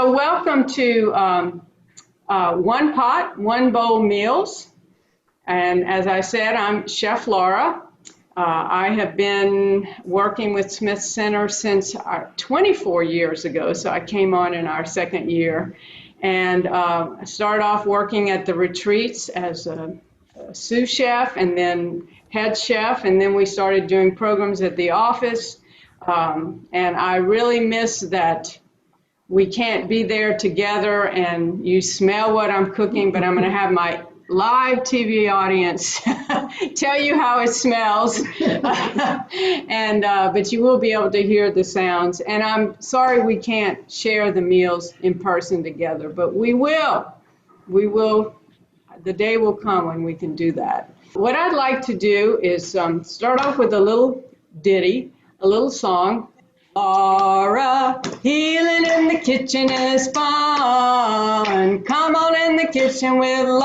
So welcome to One Pot, One Bowl Meals. And as I said, I'm Chef Laura. I have been working with Smith Center since 24 years ago, so I came on in our second year. And I started off working at the retreats as a sous chef and then head chef, and then we started doing programs at the office. And I really miss that we can't be there together and you smell what I'm cooking, but I'm going to have my live TV audience tell you how it smells. And but you will be able to hear the sounds. And I'm sorry we can't share the meals in person together, but we will. We will. The day will come when we can do that. What I'd like to do is start off with a little ditty, a little song. Laura, healing in the kitchen is fun. Come on in the kitchen with Laura.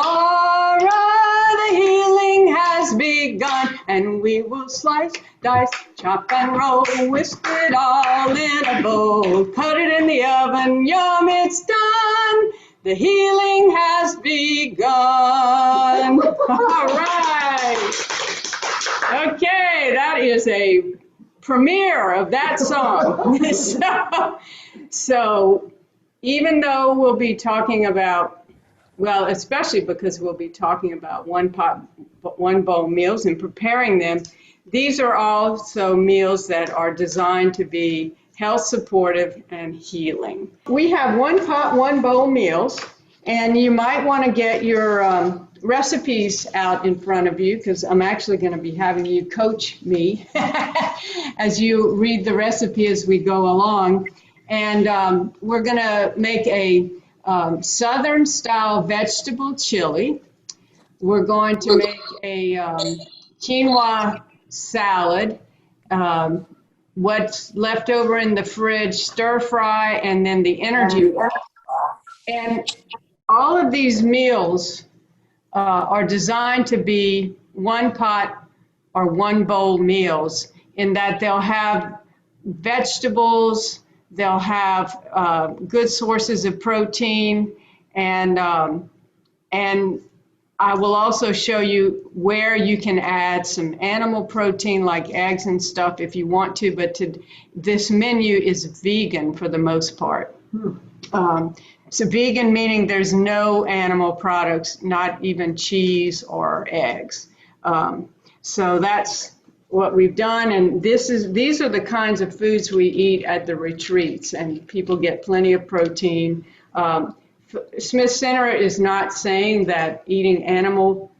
The healing has begun. And we will slice, dice, chop and roll. Whisk it all in a bowl. Put it in the oven. Yum, it's done. The healing has begun. All right. Okay, that is a premiere of that song. So even though we'll be talking about, well, especially because we'll be talking about one pot, one bowl meals and preparing them, these are also meals that are designed to be health supportive and healing. We have one pot, one bowl meals, and you might want to get your recipes out in front of you, because I'm actually going to be having you coach me as you read the recipe as we go along. And we're going to make a Southern style vegetable chili. We're going to make a quinoa salad, what's left over in the fridge, stir fry, and then the energy bar. And all of these meals are designed to be one pot or one bowl meals, in that they'll have vegetables, they'll have good sources of protein, and I will also show you where you can add some animal protein like eggs and stuff if you want to, but this menu is vegan for the most part. So vegan meaning there's no animal products, not even cheese or eggs. So that's what we've done, and these are the kinds of foods we eat at the retreats, and people get plenty of protein. Smith Center is not saying that eating animal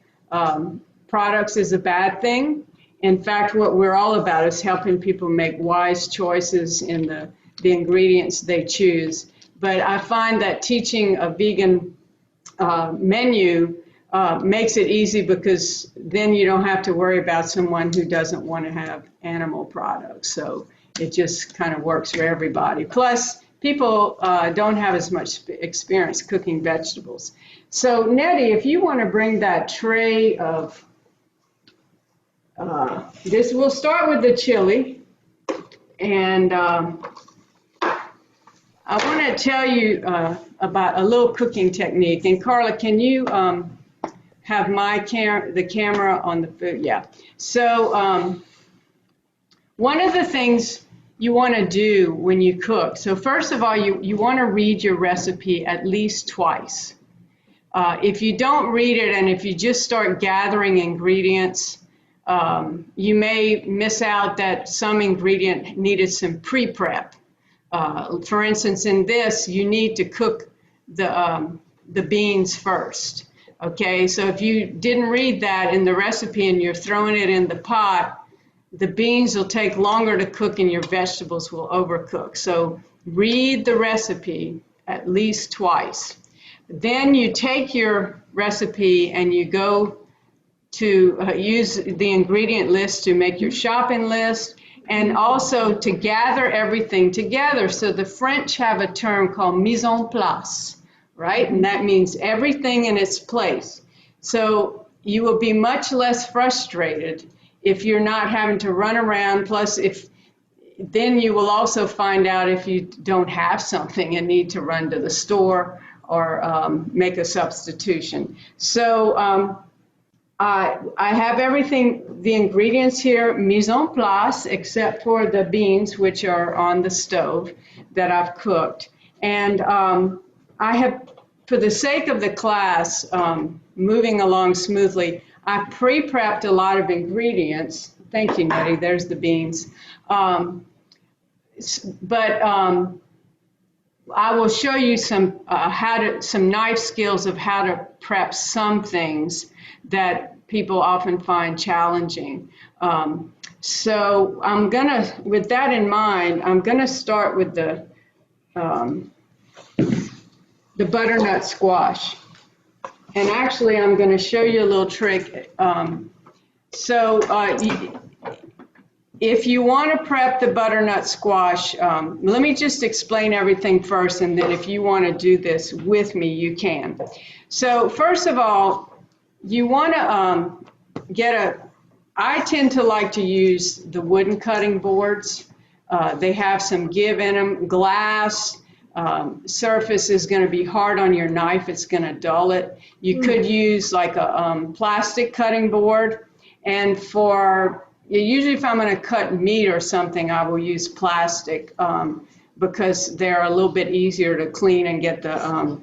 products is a bad thing. In fact, what we're all about is helping people make wise choices in the ingredients they choose. But I find that teaching a vegan menu makes it easy, because then you don't have to worry about someone who doesn't want to have animal products. So it just kind of works for everybody. Plus, people don't have as much experience cooking vegetables. So Nettie, if you want to bring that tray of this, we'll start with the chili. And I want to tell you about a little cooking technique. And Carla, can you have the camera on the food? Yeah. So one of the things you want to do when you cook, so first of all, you want to read your recipe at least twice. If you don't read it, and if you just start gathering ingredients, you may miss out that some ingredient needed some pre-prep. For instance, in this, you need to cook the beans first. Okay, so if you didn't read that in the recipe and you're throwing it in the pot, the beans will take longer to cook and your vegetables will overcook. So read the recipe at least twice. Then you take your recipe and you go to use the ingredient list to make your shopping list, and also to gather everything together. So the French have a term called mise en place, right? And that means everything in its place. So you will be much less frustrated if you're not having to run around. Plus, if then you will also find out if you don't have something and need to run to the store or make a substitution. So I have everything, the ingredients here, mise en place, except for the beans, which are on the stove that I've cooked. And I have, for the sake of the class, moving along smoothly, I pre-prepped a lot of ingredients. Thank you, Nettie, there's the beans. But I will show you some some knife skills of how to prep some things that people often find challenging. So I'm gonna, with that in mind, I'm gonna start with the butternut squash. And actually, I'm gonna show you a little trick. If you want to prep the butternut squash, let me just explain everything first, and then if you want to do this with me, you can. So first of all, you want to I tend to like to use the wooden cutting boards. They have some give in them. Glass surface is going to be hard on your knife. It's going to dull it. You could use like a plastic cutting board, and usually if I'm going to cut meat or something, I will use plastic because they're a little bit easier to clean and get the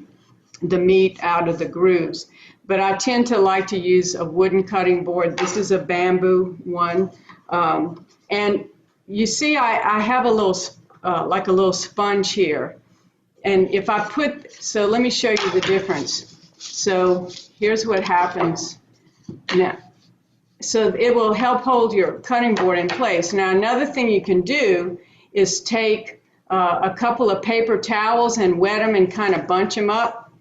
meat out of the grooves. But I tend to like to use a wooden cutting board. This is a bamboo one. And you see I have a little, like a little sponge here. And if I so let me show you the difference. So here's what happens now. So it will help hold your cutting board in place. Now, another thing you can do is take a couple of paper towels and wet them and kind of bunch them up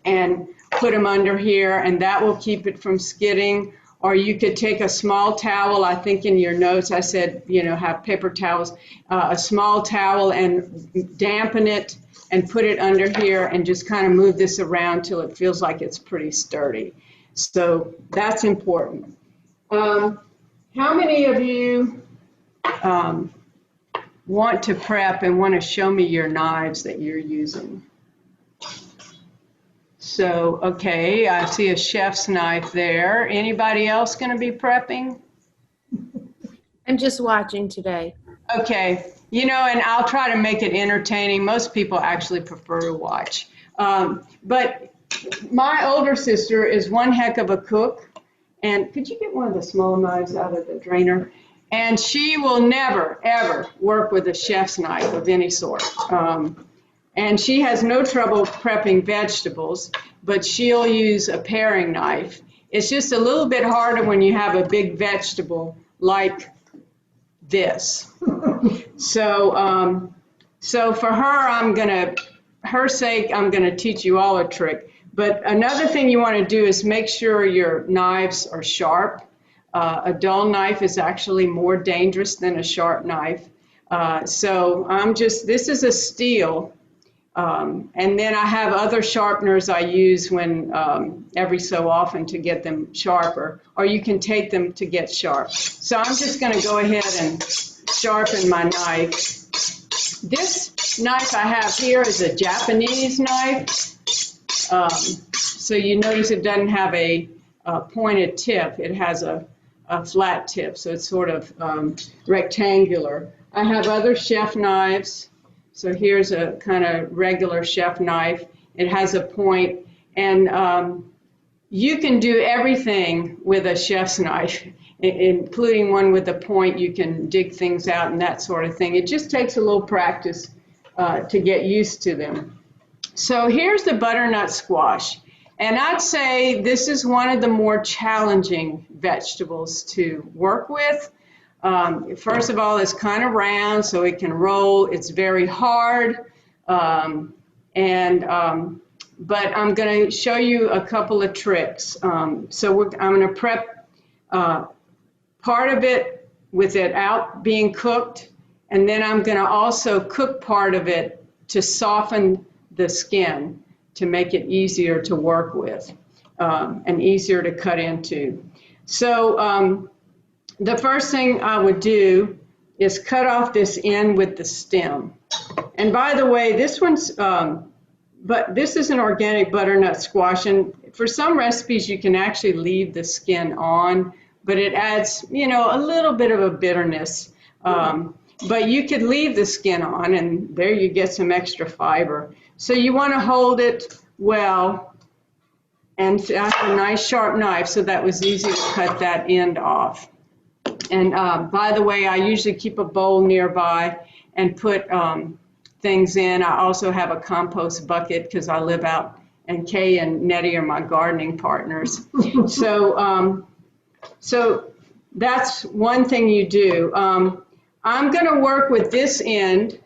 and put them under here, and that will keep it from skidding. Or you could take a small towel. I think in your notes I said, have paper towels, a small towel, and dampen it and put it under here and just kind of move this around till it feels like it's pretty sturdy. So that's important. How many of you want to prep and want to show me your knives that you're using? So, okay, I see a chef's knife there. Anybody else going to be prepping? I'm just watching today. Okay, and I'll try to make it entertaining. Most people actually prefer to watch. But my older sister is one heck of a cook. And could you get one of the small knives out of the drainer? And she will never, ever work with a chef's knife of any sort. And she has no trouble prepping vegetables, but she'll use a paring knife. It's just a little bit harder when you have a big vegetable like this. So for her sake, I'm gonna teach you all a trick. But another thing you want to do is make sure your knives are sharp. A dull knife is actually more dangerous than a sharp knife. So this is a steel. And then I have other sharpeners I use when every so often to get them sharper, or you can take them to get sharp. So I'm just going to go ahead and sharpen my knife. This knife I have here is a Japanese knife. So you notice it doesn't have a pointed tip. It has a flat tip, so it's sort of rectangular. I have other chef knives. So here's a kind of regular chef knife. It has a point, and you can do everything with a chef's knife, including one with a point. You can dig things out and that sort of thing. It just takes a little practice to get used to them. So here's the butternut squash. And I'd say this is one of the more challenging vegetables to work with. First of all, it's kind of round, so it can roll. It's very hard. But I'm going to show you a couple of tricks. I'm going to prep part of it with it out being cooked, and then I'm going to also cook part of it to soften the skin to make it easier to work with and easier to cut into. So the first thing I would do is cut off this end with the stem. And by the way, this one's, but this is an organic butternut squash, and for some recipes you can actually leave the skin on, but it adds, you know, a little bit of a bitterness. But you could leave the skin on, and there you get some extra fiber. So you want to hold it well, and have a nice sharp knife, so that was easy to cut that end off. And by the way, I usually keep a bowl nearby and put things in. I also have a compost bucket because I live out, and Kay and Nettie are my gardening partners. So that's one thing you do. I'm going to work with this end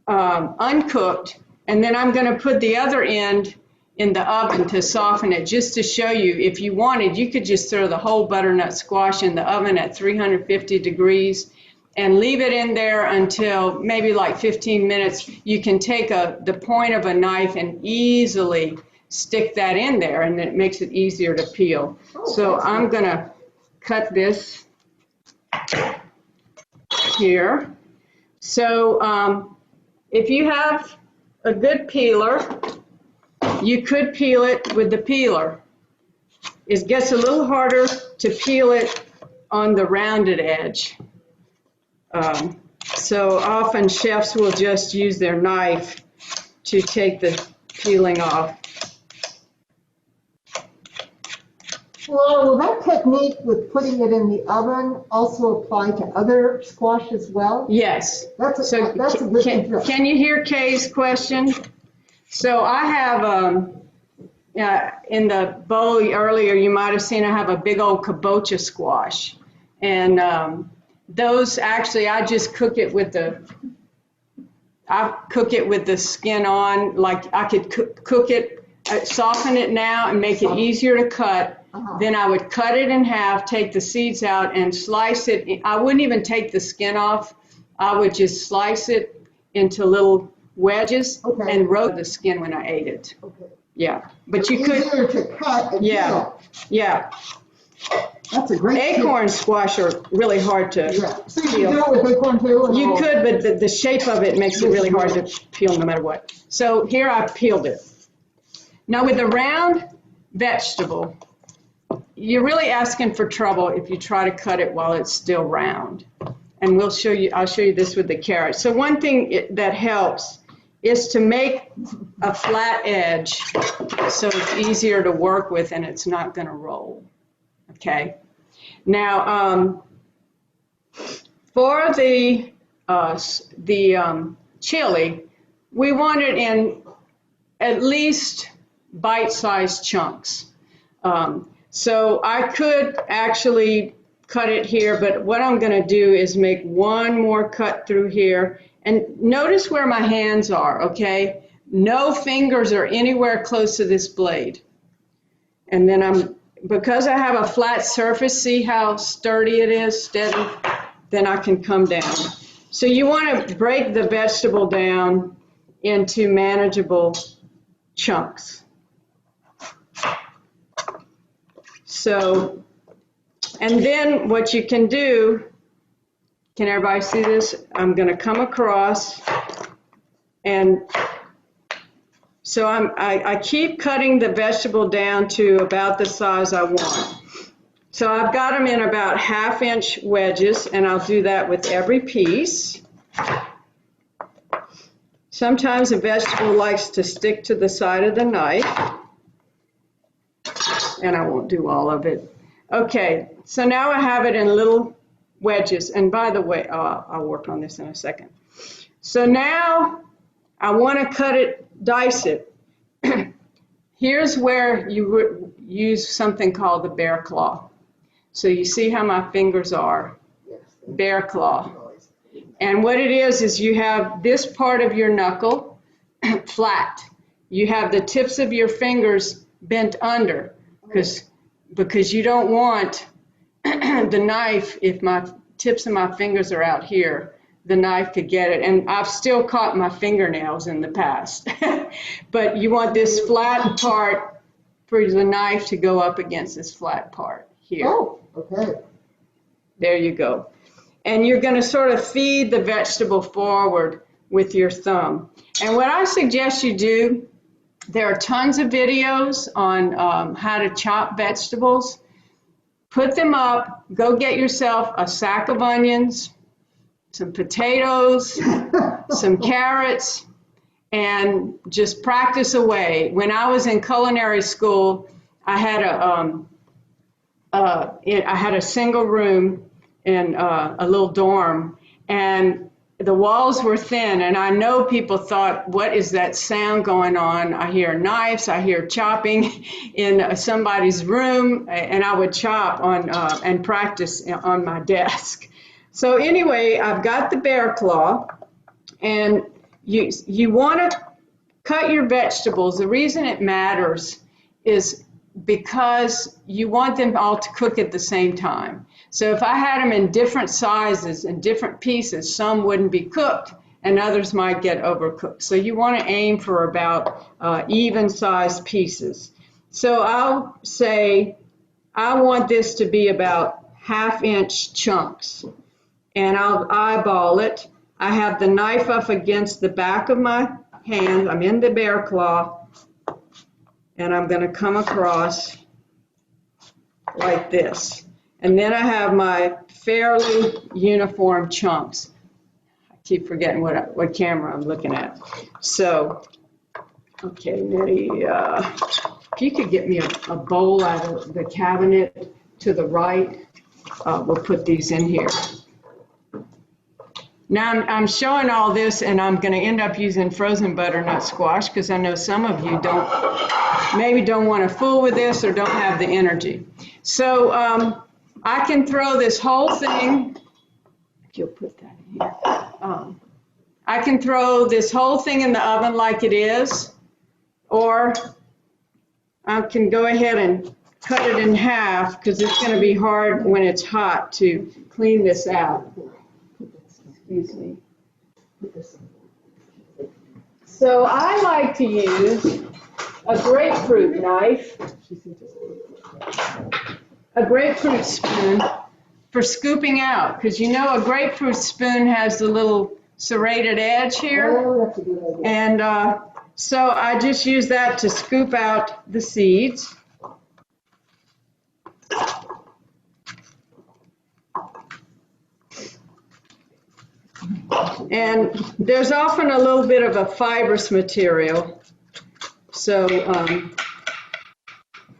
uncooked, and then I'm going to put the other end in the oven to soften it, just to show you. If you wanted, you could just throw the whole butternut squash in the oven at 350 degrees and leave it in there until maybe like 15 minutes. You can take the point of a knife and easily stick that in there, and it makes it easier to peel. So I'm going to cut this here. So if you have a good peeler, you could peel it with the peeler. It gets a little harder to peel it on the rounded edge. So often chefs will just use their knife to take the peeling off. Well, will that technique with putting it in the oven also apply to other squash as well? Yes. That's a good thing. Can you hear Kay's question? So I have, in the bowl earlier, you might have seen I have a big old Kabocha squash. And those actually, I just cook it with the skin on. Like I could cook it, soften it now and make it easier to cut. Then I would cut it in half, take the seeds out and slice it. I wouldn't even take the skin off. I would just slice it into little wedges and roast the skin when I ate it. Yeah, but you could. Easier to cut and peel. Yeah. That's a great Acorn squash are really hard to So you peel. can do it with acorn too? You could, but the shape of it makes it really hard to peel no matter what. So here I peeled it. Now with the round vegetable, you're really asking for trouble if you try to cut it while it's still round. And I'll show you this with the carrot. So one thing that helps is to make a flat edge so it's easier to work with and it's not going to roll. Okay. Now, for the chili, we want it in at least bite-sized chunks. So I could actually cut it here, but what I'm going to do is make one more cut through here. And notice where my hands are, okay? No fingers are anywhere close to this blade. And then because I have a flat surface, see how sturdy it is, steady? Then I can come down. So you want to break the vegetable down into manageable chunks. So, and then what you can do, can everybody see this? I'm going to come across, and so I keep cutting the vegetable down to about the size I want. So I've got them in about 1/2-inch wedges, and I'll do that with every piece. Sometimes a vegetable likes to stick to the side of the knife, and I won't do all of it. Okay, so now I have it in little wedges, and by the way, I'll work on this in a second. So now I want to cut it, dice it. Here's where you would use something called the bear claw. So you see how my fingers are, bear claw. And what it is you have this part of your knuckle flat. You have the tips of your fingers bent under, because you don't want the knife, if my tips of my fingers are out here, the knife could get it. And I've still caught my fingernails in the past. But you want this flat part for the knife to go up against this flat part here. Oh, okay. There you go. and you're going to sort of feed the vegetable forward with your thumb. And what I suggest you do, there are tons of videos on how to chop vegetables. Put them up, go get yourself a sack of onions, some potatoes, some carrots, and just practice away. When I was in culinary school, I had a single room in a little dorm, and the walls were thin, and I know people thought, what is that sound going on? I hear knives, I hear chopping in somebody's room, and I would chop on and practice on my desk. So anyway, I've got the bear claw, and you want to cut your vegetables. The reason it matters is because you want them all to cook at the same time. So if I had them in different sizes and different pieces, some wouldn't be cooked and others might get overcooked. So you want to aim for about even sized pieces. So I'll say I want this to be about 1/2-inch chunks, and I'll eyeball it. I have the knife up against the back of my hand. I'm in the bear claw, and I'm going to come across like this. And then I have my fairly uniform chunks. I keep forgetting what camera I'm looking at. So, okay, Nettie, if you could get me a bowl out of the cabinet to the right, we'll put these in here. Now I'm showing all this, and I'm going to end up using frozen butternut squash because I know some of you maybe don't want to fool with this or don't have the energy. So I can throw this whole thing, if you'll put that in here. I can throw this whole thing in the oven like it is, or I can go ahead and cut it in half because it's going to be hard when it's hot to clean this out. Excuse me. So I like to use a grapefruit knife, a grapefruit spoon for scooping out, because you know a grapefruit spoon has the little serrated edge here, and so I just use that to scoop out the seeds. And there's often a little bit of a fibrous material, so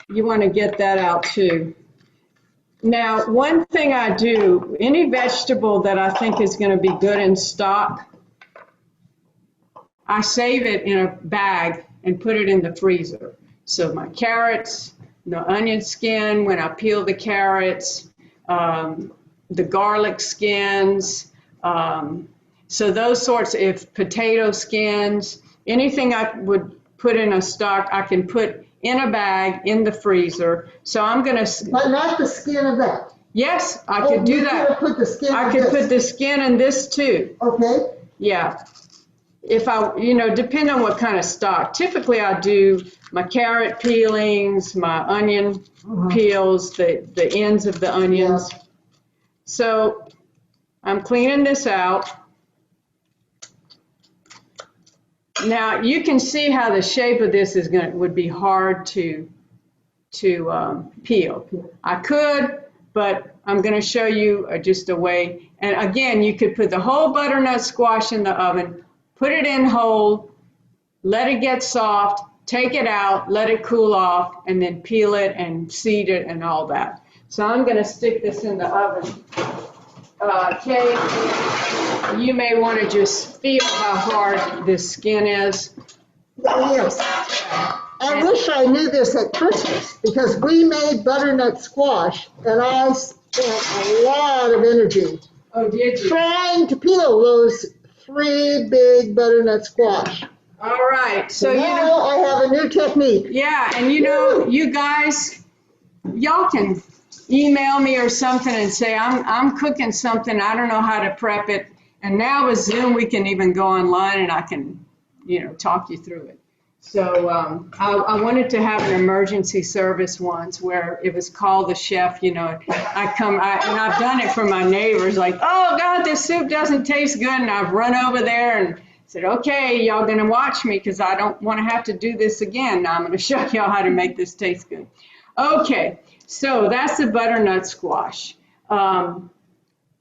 you want to get that out too. Now, one thing I do, any vegetable that I think is going to be good in stock, I save it in a bag and put it in the freezer. So my carrots, the onion skin, when I peel the carrots, the garlic skins, so those sorts of potato skins, anything I would put in a stock, I can put in a bag in the freezer. So I'm going to... But not the skin of that. Yes, I could do that. Put the skin I could put the skin in this too. Okay. Yeah. If I, depend on what kind of stock. Typically I do my carrot peelings, my onion peels, the ends of the onions. Yeah. So I'm cleaning this out. Now you can see how the shape of this would be hard to peel. I could, but I'm going to show you just a way. And again, you could put the whole butternut squash in the oven, put it in whole, let it get soft, take it out, let it cool off, and then peel it and seed it and all that. So I'm going to stick this in the oven. Kay, you may want to just feel how hard this skin is. Yes. I wish I knew this at Christmas, because we made butternut squash and I spent a lot of energy trying to peel those 3 big butternut squash. All right. So now I have a new technique. Yeah, and you guys, y'all can email me or something and say, I'm cooking something, I don't know how to prep it. And now with Zoom, we can even go online and I can, talk you through it. So I wanted to have an emergency service once where it was call the chef, you know, and I've done it for my neighbors, like, oh God, this soup doesn't taste good. And I've run over there and said, okay, y'all gonna watch me because I don't want to have to do this again. Now I'm gonna show y'all how to make this taste good. Okay, so that's the butternut squash. And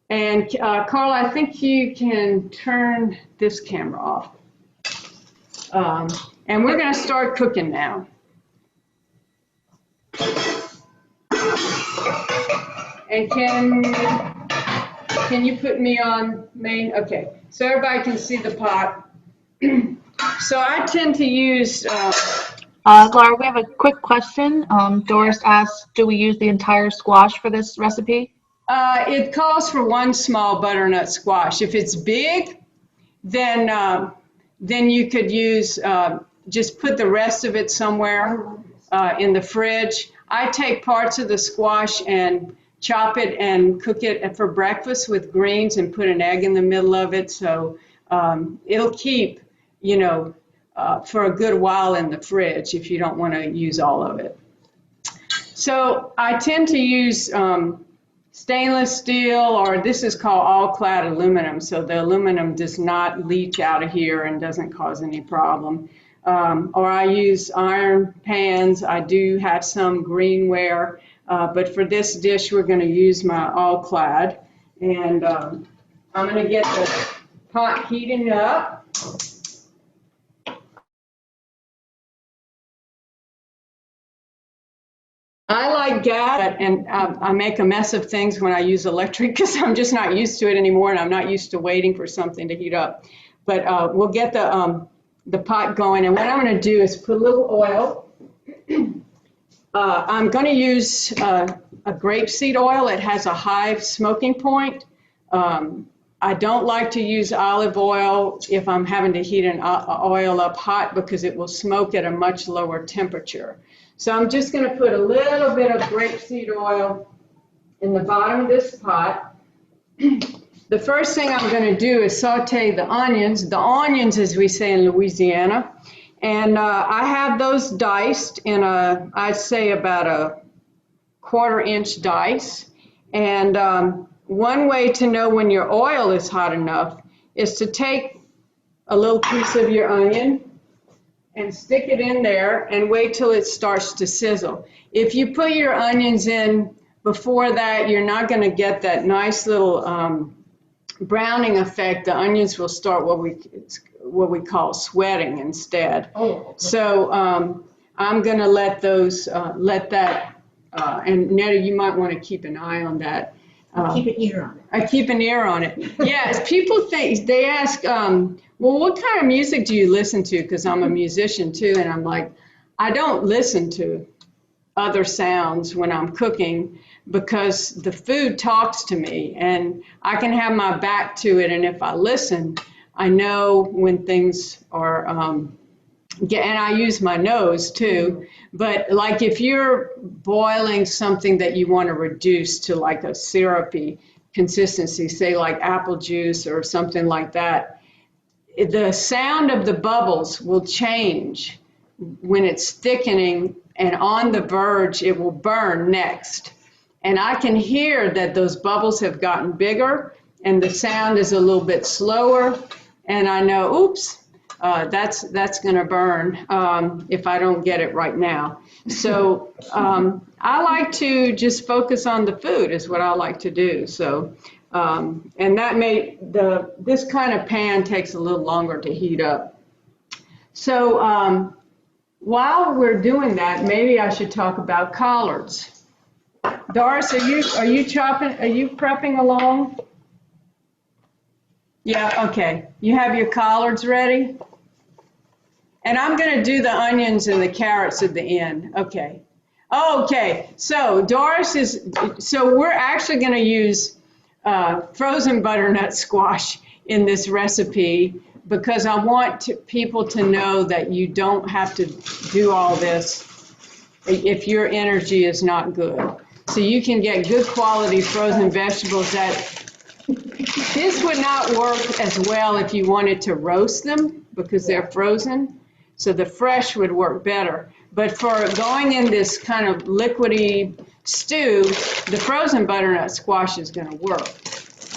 Carl, I think you can turn this camera off. And we're going to start cooking now. And can you put me on main? Okay, so everybody can see the pot. So I tend to use... Laura, we have a quick question. Doris asked, do we use the entire squash for this recipe? It calls for one small butternut squash. If it's big, then you could use... just put the rest of it somewhere in the fridge. I take parts of the squash and chop it and cook it for breakfast with greens and put an egg in the middle of it. So it'll keep, you know, for a good while in the fridge if you don't want to use all of it. So I tend to use stainless steel, or this is called all-clad aluminum. So the aluminum does not leach out of here and doesn't cause any problem. Or I use iron pans. I do have some greenware, but for this dish, we're going to use my all-clad. And I'm going to get the pot heating up. I like gas, and I make a mess of things when I use electric because I'm just not used to it anymore, and I'm not used to waiting for something to heat up. But we'll get the pot going, and what I'm going to do is put a little oil. I'm going to use a grapeseed oil. It has a high smoking point. I don't like to use olive oil if I'm having to heat an oil up hot because it will smoke at a much lower temperature. So I'm just going to put a little bit of grapeseed oil in the bottom of this pot. The first thing I'm going to do is saute the onions, as we say in Louisiana. And I have those diced in I'd say about a 1/4 inch dice. And one way to know when your oil is hot enough is to take a little piece of your onion and stick it in there and wait till it starts to sizzle. If you put your onions in before that, you're not going to get that nice little browning effect. The onions will start what we call sweating instead. Oh. So I'm going to let that, and Netta, you might want to keep an eye on that. Keep an ear on it. I keep an ear on it. Yes, people they ask, well, what kind of music do you listen to? Because I'm a musician too, and I'm like, I don't listen to other sounds when I'm cooking because the food talks to me, and I can have my back to it, and if I listen, I know when things are, and I use my nose too, but like if you're boiling something that you want to reduce to like a syrupy consistency, say like apple juice or something like that, the sound of the bubbles will change when it's thickening, and on the verge it will burn next. And I can hear that those bubbles have gotten bigger and the sound is a little bit slower, and I know, oops, that's going to burn if I don't get it right now. So I like to just focus on the food is what I like to do. So and that this kind of pan takes a little longer to heat up. So while we're doing that, maybe I should talk about collards. Doris, are you prepping along? Yeah, okay. You have your collards ready? And I'm going to do the onions and the carrots at the end. Okay. Okay. So we're actually going to use frozen butternut squash in this recipe because I want people to know that you don't have to do all this if your energy is not good. So you can get good quality frozen vegetables this would not work as well if you wanted to roast them because they're frozen. So the fresh would work better. But for going in this kind of liquidy stew, the frozen butternut squash is going to work.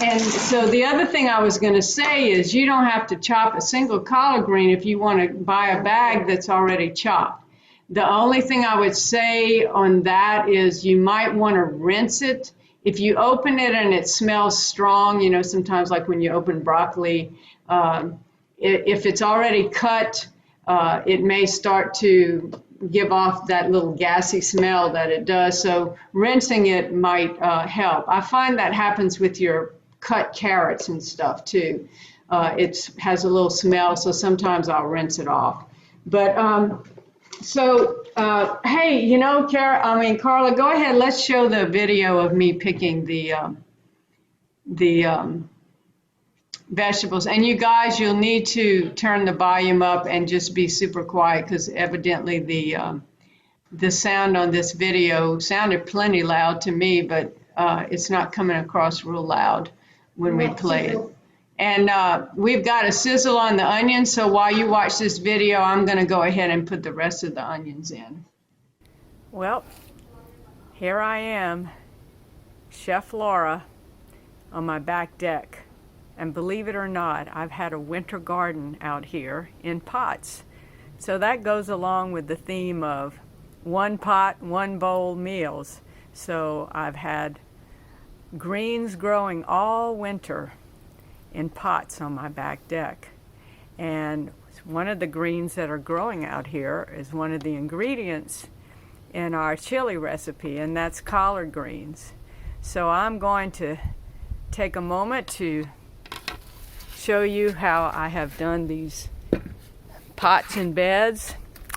And so the other thing I was going to say is you don't have to chop a single collard green if you want to buy a bag that's already chopped. The only thing I would say on that is you might want to rinse it. If you open it and it smells strong, you know, sometimes like when you open broccoli, if it's already cut, it may start to give off that little gassy smell that it does. So rinsing it might help. I find that happens with your cut carrots and stuff too. It has a little smell, so sometimes I'll rinse it off. But hey, you know, Carla, go ahead. Let's show the video of me picking the vegetables. And you guys, you'll need to turn the volume up and just be super quiet because evidently the sound on this video sounded plenty loud to me, but it's not coming across real loud when we play it. And we've got a sizzle on the onions, so while you watch this video, I'm going to go ahead and put the rest of the onions in. Well, here I am, Chef Laura, on my back deck. And believe it or not, I've had a winter garden out here in pots. So that goes along with the theme of one pot, one bowl meals. So I've had greens growing all winter in pots on my back deck. And one of the greens that are growing out here is one of the ingredients in our chili recipe, and that's collard greens. So I'm going to take a moment to show you how I have done these pots and beds,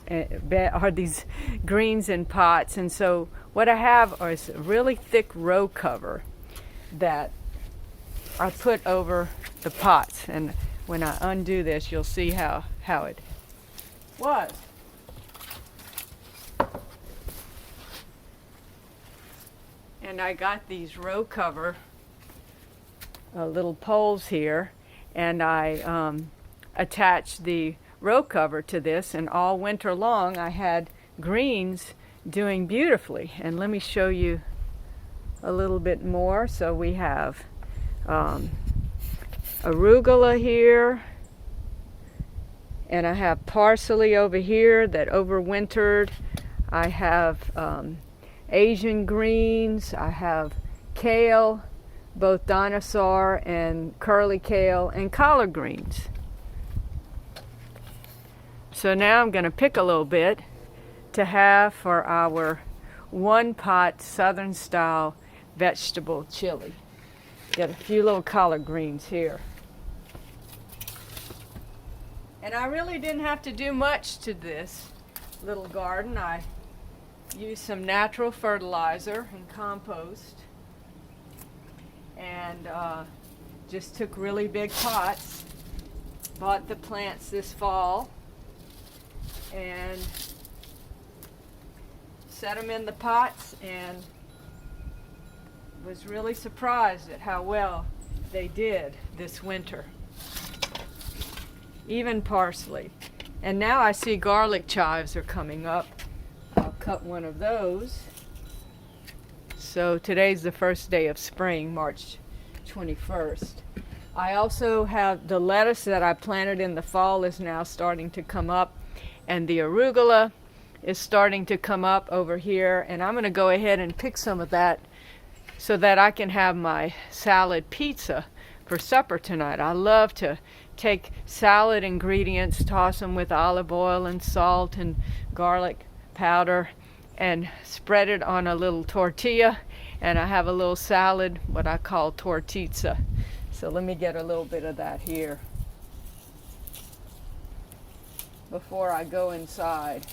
or these greens in pots. And so what I have is a really thick row cover that I put over the pots. And when I undo this, you'll see how it was. And I got these row cover little poles here, and I attached the row cover to this, and all winter long I had greens doing beautifully. And let me show you a little bit more. So we have arugula here, and I have parsley over here that overwintered. I have Asian greens, I have kale, both dinosaur and curly kale, and collard greens. So now I'm going to pick a little bit to have for our one pot Southern style vegetable chili. Got a few little collard greens here. And I really didn't have to do much to this little garden. I used some natural fertilizer and compost, and just took really big pots. Bought the plants this fall and set them in the pots, and was really surprised at how well they did this winter. Even parsley. And now I see garlic chives are coming up. I'll cut one of those. So today's the first day of spring, March 21st. I also have the lettuce that I planted in the fall is now starting to come up, and the arugula is starting to come up over here, and I'm going to go ahead and pick some of that so that I can have my salad pizza for supper tonight. I love to take salad ingredients, toss them with olive oil and salt and garlic powder, and spread it on a little tortilla, and I have a little salad, what I call tortizza. So let me get a little bit of that here before I go inside.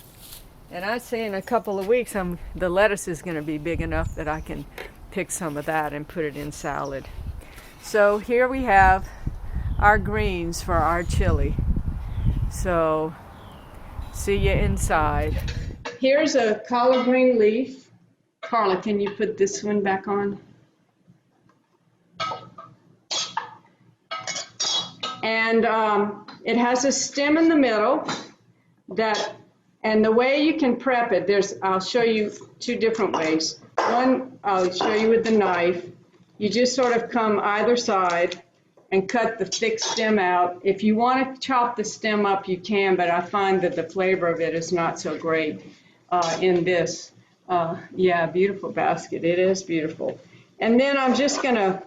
And I'd say in a couple of weeks the lettuce is going to be big enough that I can pick some of that and put it in salad. So here we have our greens for our chili. So see you inside. Here's a collard green leaf. Carla, can you put this one back on? And it has a stem in the middle, and the way you can prep it, I'll show you two different ways. One, I'll show you with the knife. You just sort of come either side and cut the thick stem out. If you want to chop the stem up, you can, but I find that the flavor of it is not so great in this. Yeah, beautiful basket. It is beautiful. And then I'm just going to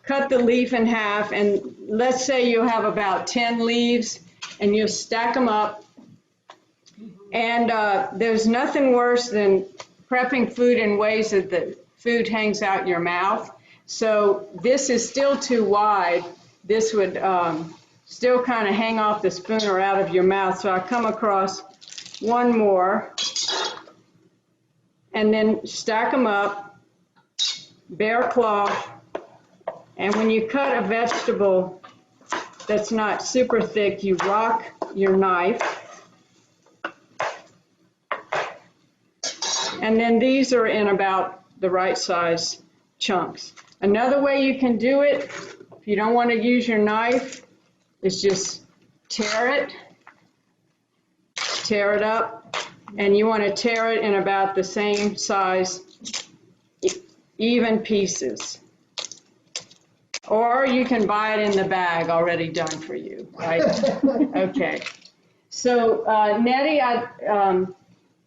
cut the leaf in half, and let's say you have about 10 leaves, and you stack them up. And there's nothing worse than prepping food in ways that the food hangs out your mouth. So this is still too wide. This would still kind of hang off the spoon or out of your mouth. So I come across one more and then stack them up, bare cloth. And when you cut a vegetable that's not super thick, you rock your knife. And then these are in about the right size chunks. Another way you can do it, if you don't want to use your knife, is just tear it up, and you want to tear it in about the same size, even pieces. Or you can buy it in the bag already done for you, right? Okay. So Nettie,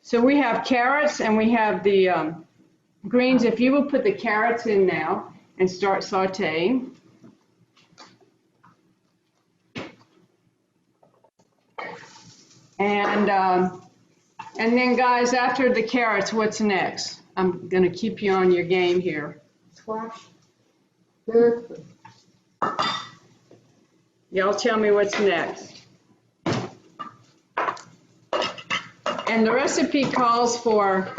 so we have carrots and we have the greens. If you will put the carrots in now and start sauteing. And then guys, after the carrots, what's next? I'm gonna keep you on your game here. Squash. Y'all tell me what's next. And the recipe calls for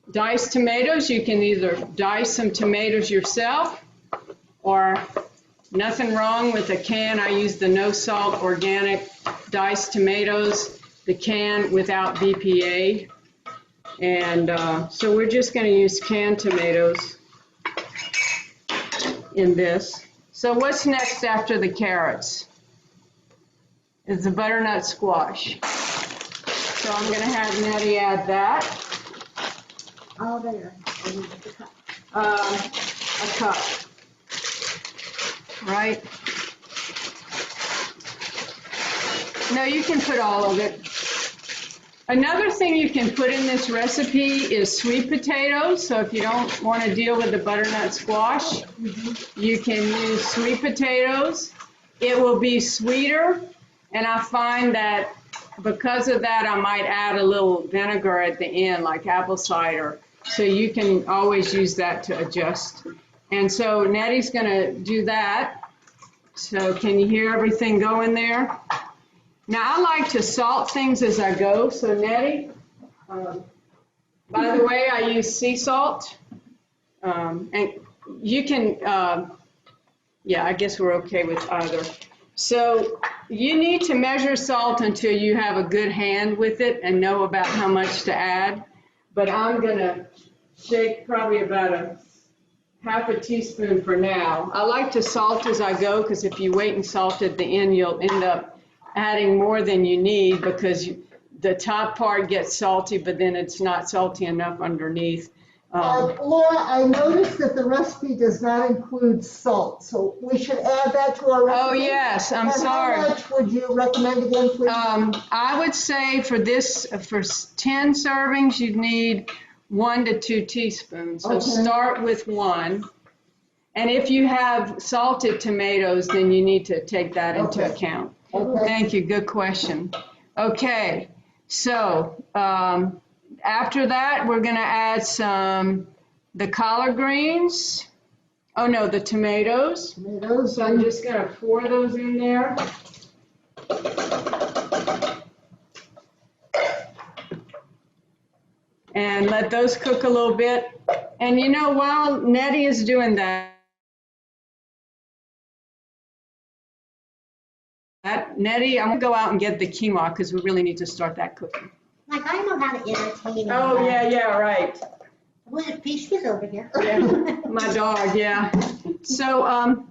diced tomatoes. You can either dice some tomatoes yourself, or nothing wrong with a can. I use the no salt organic diced tomatoes, the can without BPA. And so we're just going to use canned tomatoes in this. So what's next after the carrots is the butternut squash. So I'm going to have Nettie add that. Oh, there. A cup, right? No, you can put all of it. Another thing you can put in this recipe is sweet potatoes. So if you don't want to deal with the butternut squash, you can use sweet potatoes. It will be sweeter, and I find that because of that, I might add a little vinegar at the end, like apple cider. So you can always use that to adjust. And so Nettie's going to do that. So can you hear everything going there? Now I like to salt things as I go. So Nettie, by the way, I use sea salt. And you can, yeah, I guess we're okay with either. So you need to measure salt until you have a good hand with it and know about how much to add. But I'm going to shake probably about a half a teaspoon for now. I like to salt as I go, because if you wait and salt at the end, you'll end up adding more than you need, because the top part gets salty, but then it's not salty enough underneath. Laura, I noticed that the recipe does not include salt, so we should add that to our recipe. Oh, yes, I'm sorry. How much would you recommend again, please? I would say for 10 servings, you'd need 1 to 2 teaspoons. So start with 1. And if you have salted tomatoes, then you need to take that into account. Okay. Thank you. Good question. Okay. So after that, we're going to add the collard greens. Oh, no, the tomatoes. Tomatoes. So I'm just going to pour those in there. And let those cook a little bit. And you know, while Nettie is doing that, Nettie, I'm going to go out and get the quinoa, because we really need to start that cooking. Like, I know how to entertain. Oh, yeah, right. Well, Peachky's over here. Yeah, my dog, yeah. So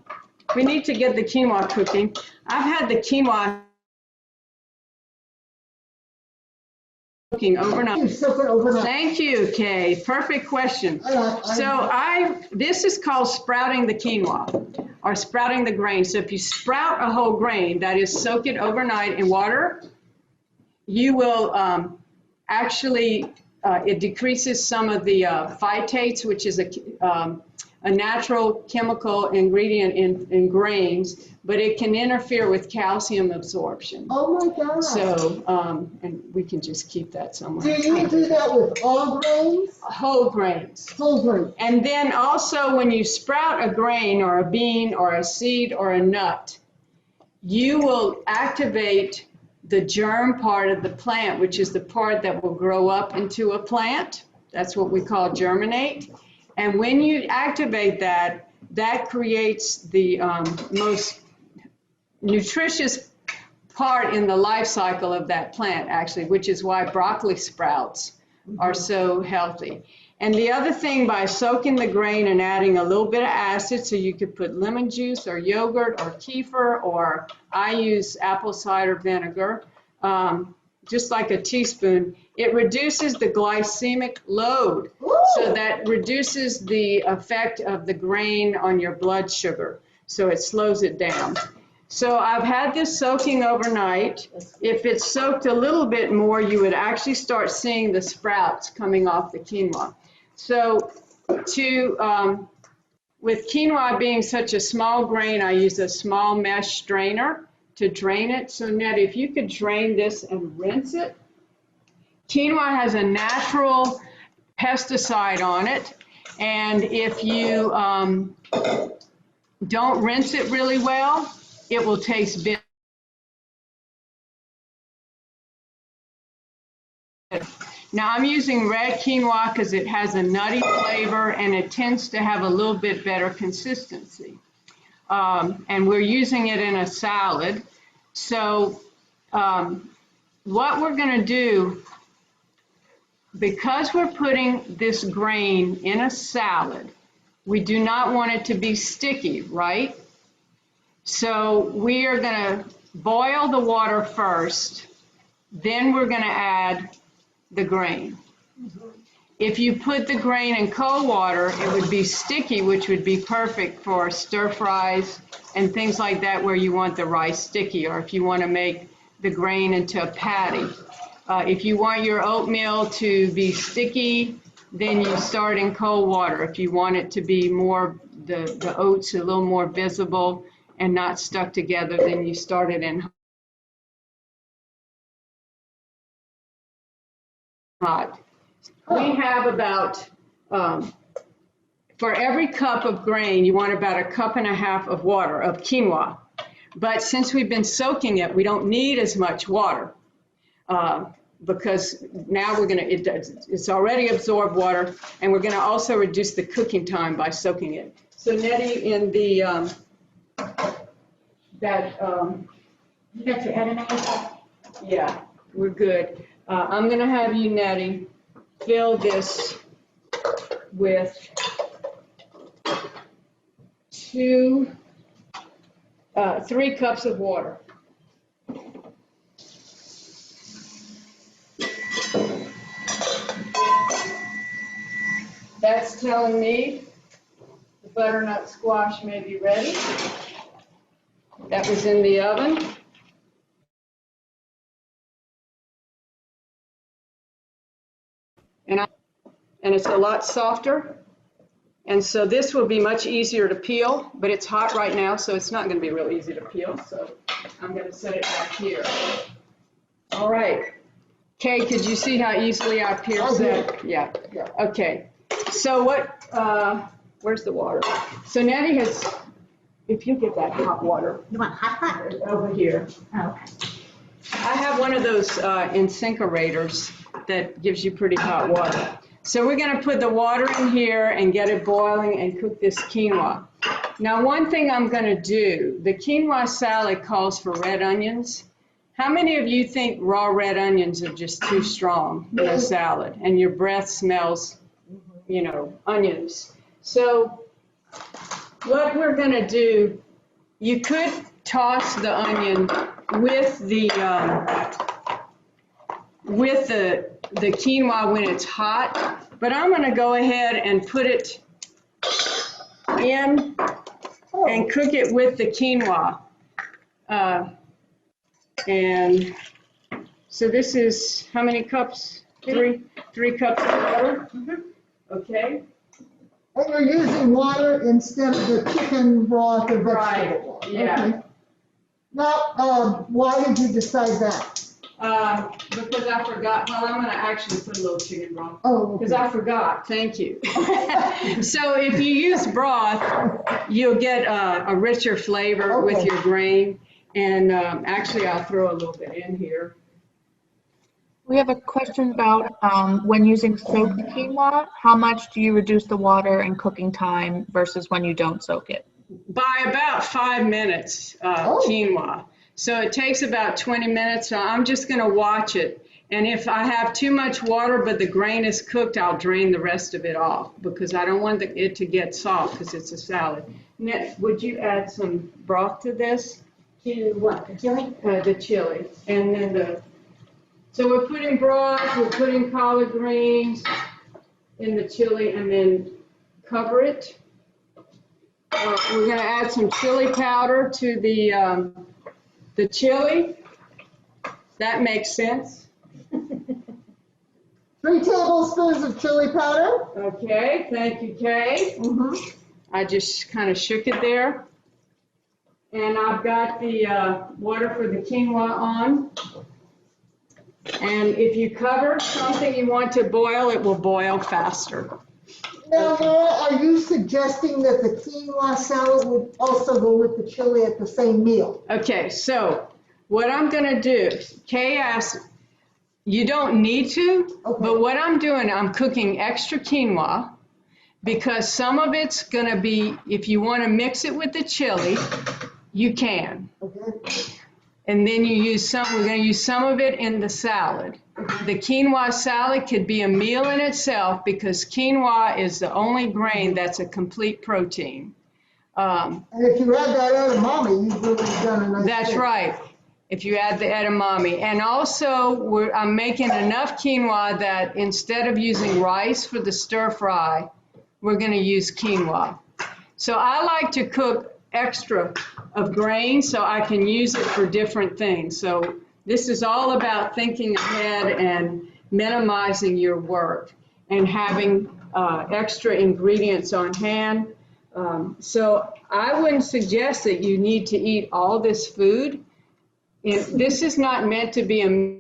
we need to get the quinoa cooking. I've had the quinoa Soaking overnight. You soak it overnight. Thank you, Kay. Perfect question. This is called sprouting the quinoa or sprouting the grain. So if you sprout a whole grain, that is soak it overnight in water, you will actually, it decreases some of the phytates, which is a natural chemical ingredient in grains, but it can interfere with calcium absorption. Oh my God. So, and we can just keep that somewhere. Do you do that with all grains? Whole grains. Whole grains. And then also when you sprout a grain or a bean or a seed or a nut, you will activate the germ part of the plant, which is the part that will grow up into a plant. That's what we call germinate. And when you activate that, that creates the most nutritious part in the life cycle of that plant, actually, which is why broccoli sprouts are so healthy. And the other thing, by soaking the grain and adding a little bit of acid, so you could put lemon juice or yogurt or kefir, or I use apple cider vinegar, just like a teaspoon, it reduces the glycemic load. So that reduces the effect of the grain on your blood sugar. So it slows it down. So I've had this soaking overnight. If it's soaked a little bit more, you would actually start seeing the sprouts coming off the quinoa. So with quinoa being such a small grain, I use a small mesh strainer to drain it. So Nettie, if you could drain this and rinse it. Quinoa has a natural pesticide on it, and if you don't rinse it really well, it will taste bitter. Now I'm using red quinoa because it has a nutty flavor and it tends to have a little bit better consistency. And we're using it in a salad. So what we're going to do, because we're putting this grain in a salad, we do not want it to be sticky, right? So we are going to boil the water first, then we're going to add the grain. If you put the grain in cold water, it would be sticky, which would be perfect for stir fries and things like that where you want the rice sticky, or if you want to make the grain into a patty. If you want your oatmeal to be sticky, then you start in cold water. If you want it to be more, the oats a little more visible and not stuck together, then you start it in hot. We have about, for every cup of grain, you want about 1.5 cups of water, of quinoa. But since we've been soaking it, we don't need as much water because now we're going to, it's already absorbed water, and we're going to also reduce the cooking time by soaking it. So Nettie, in the, You got your editor? yeah, we're good. I'm going to have you, Nettie, fill this with 3 cups of water. That's telling me the butternut squash may be ready. That was in the oven. And it's a lot softer. And so this will be much easier to peel, but it's hot right now, so it's not going to be real easy to peel. So I'm going to set it back here. All right. Kay, could you see how easily I peeled that? Yeah. Okay. So what, where's the water? So Nettie has, if you get that hot water. You want hot? Over here. Oh, okay. I have one of those incinerators that gives you pretty hot water. So we're going to put the water in here and get it boiling and cook this quinoa. Now, one thing I'm going to do, the quinoa salad calls for red onions. How many of you think raw red onions are just too strong in a salad and your breath smells, you know, onions? So what we're going to do, you could toss the onion with the the quinoa when it's hot, but I'm going to go ahead and put it in and cook it with the quinoa. And so this is how many cups? Three cups of water. Okay. And you're using water instead of the chicken broth or vegetable Right, broth. yeah. Okay. Now, why did you decide that? Because I forgot. Well, I'm going to actually put a little chicken broth. Oh, Because okay. I forgot. Thank you. So if you use broth, you'll get a richer flavor with Okay. your grain. And actually, I'll throw a little bit in here. We have a question about when using soaked quinoa, how much do you reduce the water and cooking time versus when you don't soak it? By about 5 minutes, quinoa. So it takes about 20 minutes. So I'm just going to watch it. And if I have too much water but the grain is cooked, I'll drain the rest of it off because I don't want it to get soft because it's a salad. Next, would you add some broth to this? To what, the chili? The chili. And then so we're putting broth, we're putting collard greens in the chili and then cover it. We're going to add some chili powder to the chili. That makes sense. 3 tablespoons of chili powder. Okay, thank you, Kay. I just kind of shook it there. And I've got the water for the quinoa on. And if you cover something you want to boil, it will boil faster. Now, Laura, are you suggesting that the quinoa salad would also go with the chili at the same meal? Okay, so what I'm going to do, Kay asked, you don't need to, but what I'm doing, I'm cooking extra quinoa because some of it's going to be, if you want to mix it with the chili, you can. Okay. And then you use some, we're going to use some of it in the salad. The quinoa salad could be a meal in itself because quinoa is the only grain that's a complete protein. And if you add that edamame, you've really done a nice That's thing. right, if you add the edamame. And also, I'm making enough quinoa that instead of using rice for the stir fry, we're going to use quinoa. So I like to cook extra of grain so I can use it for different things. So this is all about thinking ahead and minimizing your work and having extra ingredients on hand. So I wouldn't suggest that you need to eat all this food. This is not meant to be a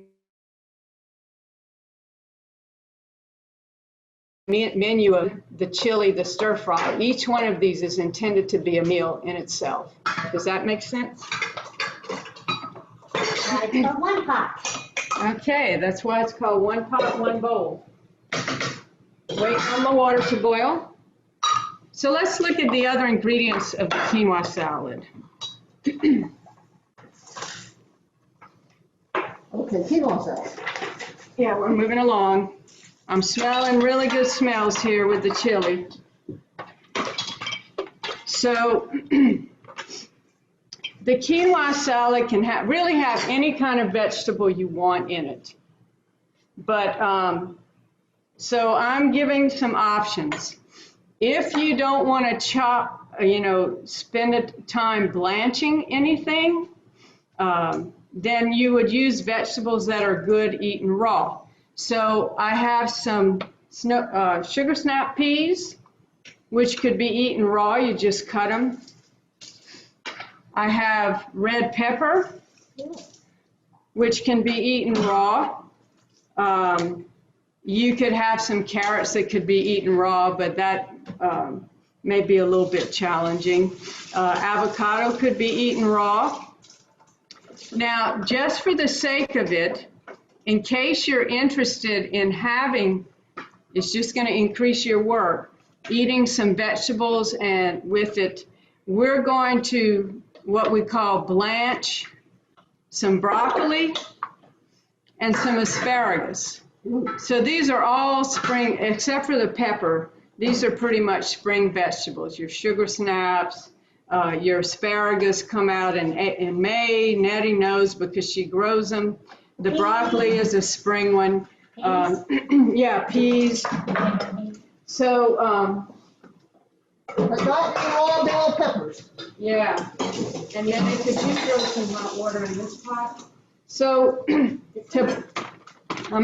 menu of the chili, the stir fry. Each one of these is intended to be a meal in itself. Does that make sense? It's called one pot. Okay, that's why it's called one pot, one bowl. Wait on the water to boil. So let's look at the other ingredients of the quinoa salad. Okay, quinoa salad. Yeah, we're moving along. I'm smelling really good smells here with the chili. So the quinoa salad can really have any kind of vegetable you want in it. But so I'm giving some options. If you don't want to chop, spend time blanching anything, then you would use vegetables that are good eaten raw. So I have some sugar snap peas, which could be eaten raw. You just cut them. I have red pepper, which can be eaten raw. You could have some carrots that could be eaten raw, but that may be a little bit challenging. Avocado could be eaten raw. Now, just for the sake of it, in case you're interested in having, it's just going to increase your work, eating some vegetables and with it, we're going to what we call blanch some broccoli and some asparagus. So these are all spring, except for the pepper, these are pretty much spring vegetables. Your sugar snaps, your asparagus come out in May. Nettie knows because she grows them. The broccoli is a spring one. Yeah, peas. So, I got you all bell peppers. yeah, and then could you throw some hot water in this pot? So, I'm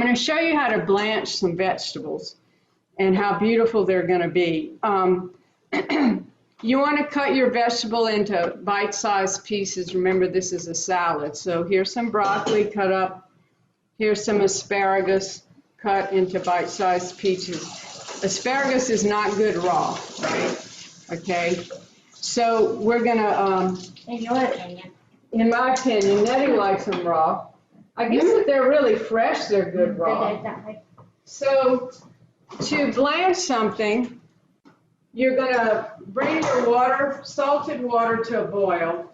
going to show you how to blanch some vegetables and how beautiful they're going to be. You want to cut your vegetable into bite-sized pieces. Remember, this is a salad. So here's some broccoli cut up. Here's some asparagus cut into bite-sized pieces. Asparagus is not good raw, right? Okay. So we're going to, In your opinion. in my opinion, Nettie likes them raw. I guess if they're really fresh, they're good raw. So to blanch something, you're going to bring your water, salted water, to a boil.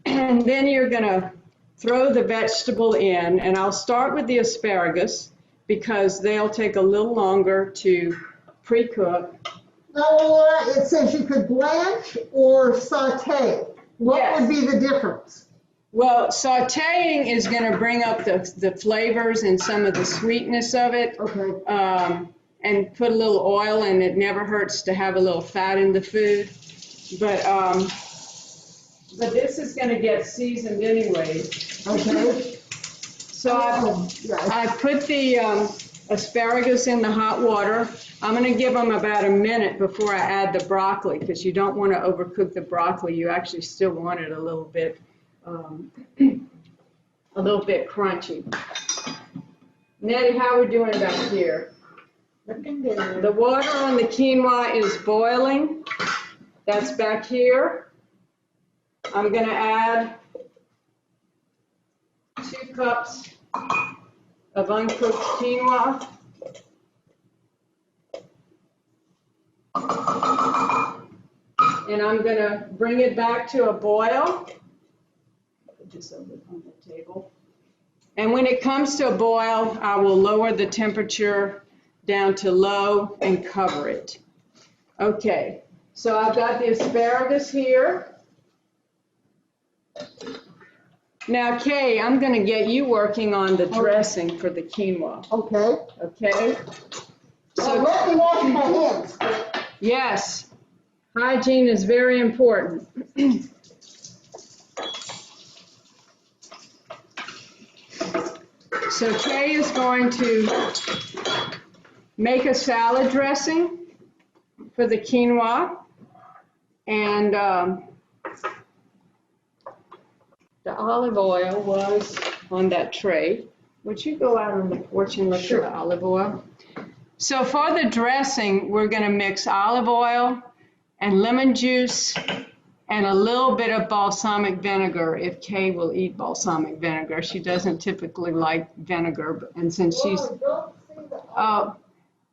And then you're going to throw the vegetable in. And I'll start with the asparagus because they'll take a little longer to pre-cook. Now, Laura, it says you could blanch or saute. What Yes. would be the difference? Well, sauteing is going to bring up the flavors and some of the sweetness of it. Okay. And put a little oil, and it never hurts to have a little fat in the food. But this is going to get seasoned anyway. Okay. So I put the asparagus in the hot water. I'm going to give them about a minute before I add the broccoli, because you don't want to overcook the broccoli. You actually still want it a little bit crunchy. Nettie, how are we doing back here? Looking good. The water on the quinoa is boiling. That's back here. I'm going to add 2 cups of uncooked quinoa. And I'm going to bring it back to a boil. Put this over on the table. And when it comes to a boil, I will lower the temperature down to low and cover it. Okay, so I've got the asparagus here. Now, Kay, I'm going to get you working on the dressing for the quinoa. Okay. Okay? So let me wash my hands. Yes, hygiene is very important. So Kay is going to make a salad dressing for the quinoa, and the olive oil was on that tray. Would you go out on the porch and look for the olive oil? So for the dressing, we're going to mix olive oil and lemon juice and a little bit of balsamic vinegar, if Kay will eat balsamic vinegar. She doesn't typically like vinegar, and since she's, oh,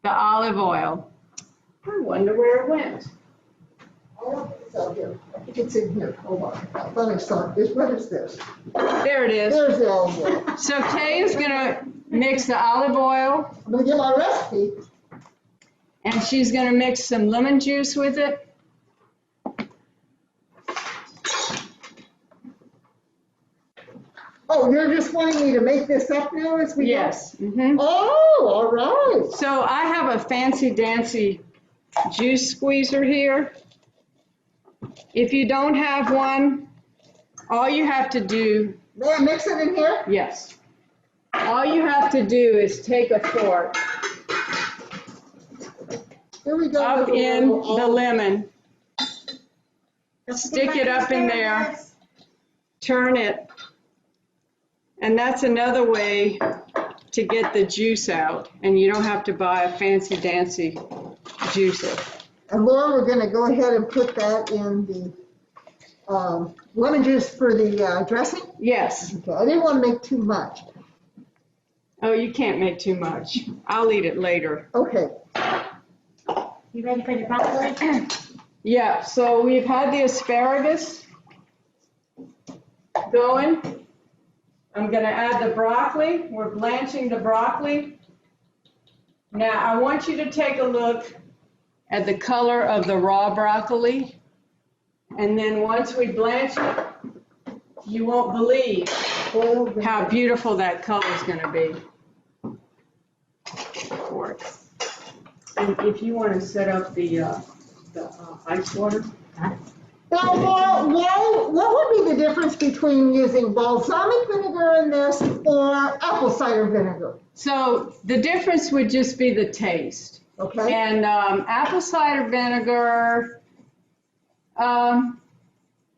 the olive oil. I wonder where it went. I don't think it's out here. I think it's in here. Hold on. I thought I saw it. What is this? There it is. There's the olive oil. So Kay is going to mix the olive oil, I'm going to get my recipe. and she's going to mix some lemon juice with it. Oh, you're just wanting me to make this up now as we go? Yes. Mm-hmm. Oh, all right. So I have a fancy-dancy juice squeezer here. If you don't have one, all you have to do, May I mix it in here? yes, all you have to do is take a fork Here we go. up with a in little the olive. lemon, stick it up in there, turn it, and that's another way to get the juice out, and you don't have to buy a fancy-dancy juicer. And Laura, we're going to go ahead and put that in the lemon juice for the dressing. Yes. Okay, I didn't want to make too much. Oh, you can't make too much. I'll eat it later. Okay. You ready for the broccoli? Yeah, so we've had the asparagus going. I'm going to add the broccoli. We're blanching the broccoli. Now, I want you to take a look at the color of the raw broccoli. And then once we blanch it, you won't believe how beautiful that color is going to be. And if you want to set up the ice water. Well, what would be the difference between using balsamic vinegar in this or apple cider vinegar? So the difference would just be the taste. Okay. And apple cider vinegar,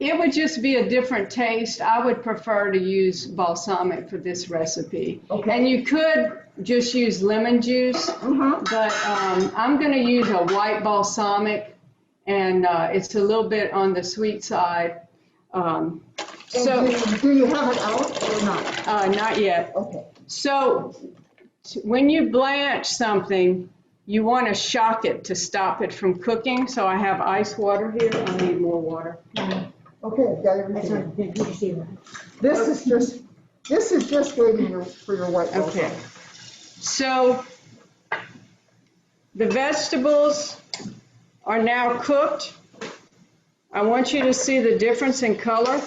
it would just be a different taste. I would prefer to use balsamic for this recipe. Okay. And you could just use lemon juice, but I'm going to use a white balsamic, and it's a little bit on the sweet side. So do you have it out or not? not yet. Okay. So when you blanch something, you want to shock it to stop it from cooking. So I have ice water here. I need more water. Okay, got That's everything. not good. You see that. This is just waiting for your white balsamic. Okay. So the vegetables are now cooked. I want you to see the difference in color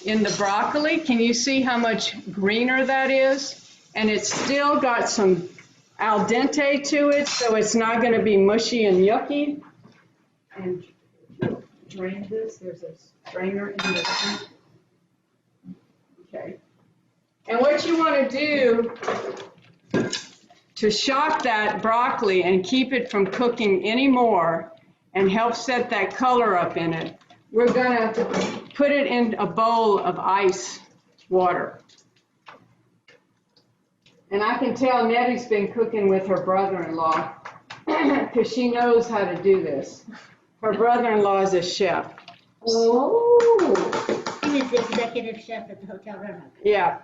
in the broccoli. Can you see how much greener that is? And it's still got some al dente to it, so it's not going to be mushy and yucky. And drain this. There's a strainer in this. Okay. And what you want to do to shock that broccoli and keep it from cooking anymore and help set that color up in it, we're going to put it in a bowl of ice water. And I can tell Nettie's been cooking with her brother-in-law because she knows how to do this. Her brother-in-law is a chef. Oh. He is the executive chef at the Hotel Roanoke. Yeah.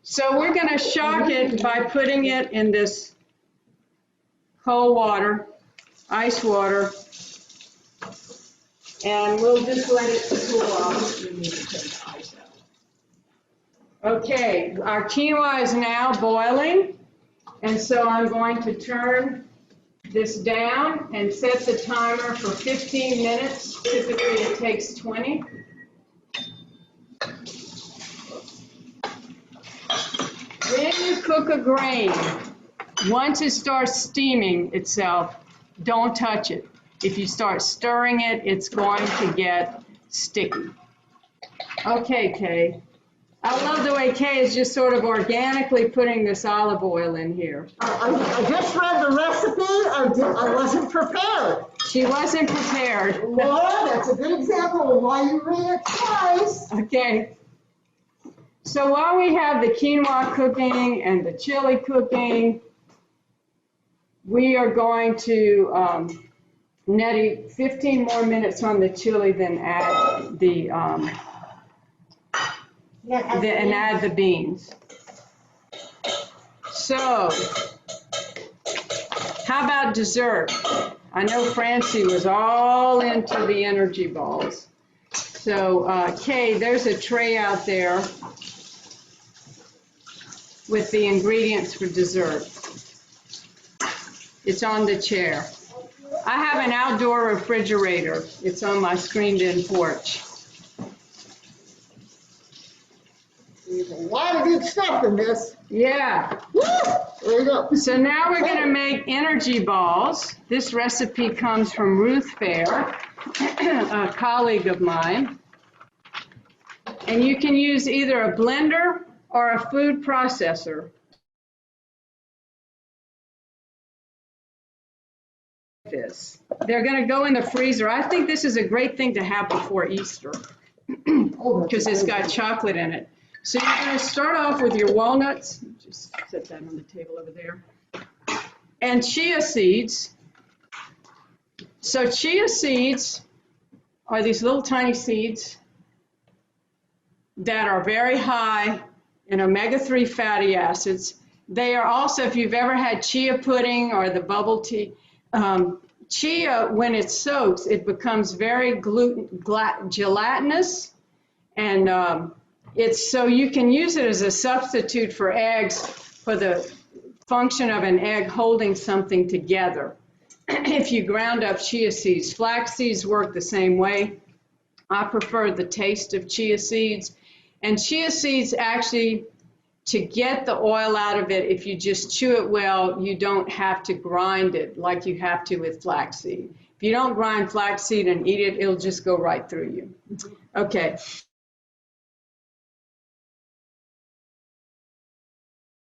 So we're going to shock it by putting it in this cold water, ice water, and we'll just let it cool off. We need to take the ice out. Okay, our quinoa is now boiling, and so I'm going to turn this down and set the timer for 15 minutes. Typically it takes 20. When you cook a grain, once it starts steaming itself, don't touch it. If you start stirring it, it's going to get sticky. Okay, Kay. I love the way Kay is just sort of organically putting this olive oil in here. I just read the recipe. I wasn't prepared. She wasn't prepared. Laura, that's a good example of why you read it twice. Okay. So while we have the quinoa cooking and the chili cooking, we are going to, Nettie, 15 more minutes on the chili, then add the, add the beans. So, how about dessert? I know Francie was all into the energy balls. So, Kay, there's a tray out there with the ingredients for dessert. It's on the chair. I have an outdoor refrigerator. It's on my screened-in porch. There's a lot of good stuff in this. Yeah. Woo! There you go. So now we're going to make energy balls. This recipe comes from Ruth Fair, a colleague of mine. And you can use either a blender or a food processor. This. They're going to go in the freezer. I think this is a great thing to have before Easter because it's got chocolate in it. So you're going to start off with your walnuts. Just set that on the table over there. And chia seeds. So chia seeds are these little tiny seeds that are very high in omega-3 fatty acids. They are also, if you've ever had chia pudding or the bubble tea, chia, when it soaks, it becomes very gelatinous, and it's so you can use it as a substitute for eggs for the function of an egg holding something together. If you ground up chia seeds, flax seeds work the same way. I prefer the taste of chia seeds, and chia seeds actually to get the oil out of it, if you just chew it well, you don't have to grind it like you have to with flaxseed. If you don't grind flaxseed and eat it, it'll just go right through you. Okay.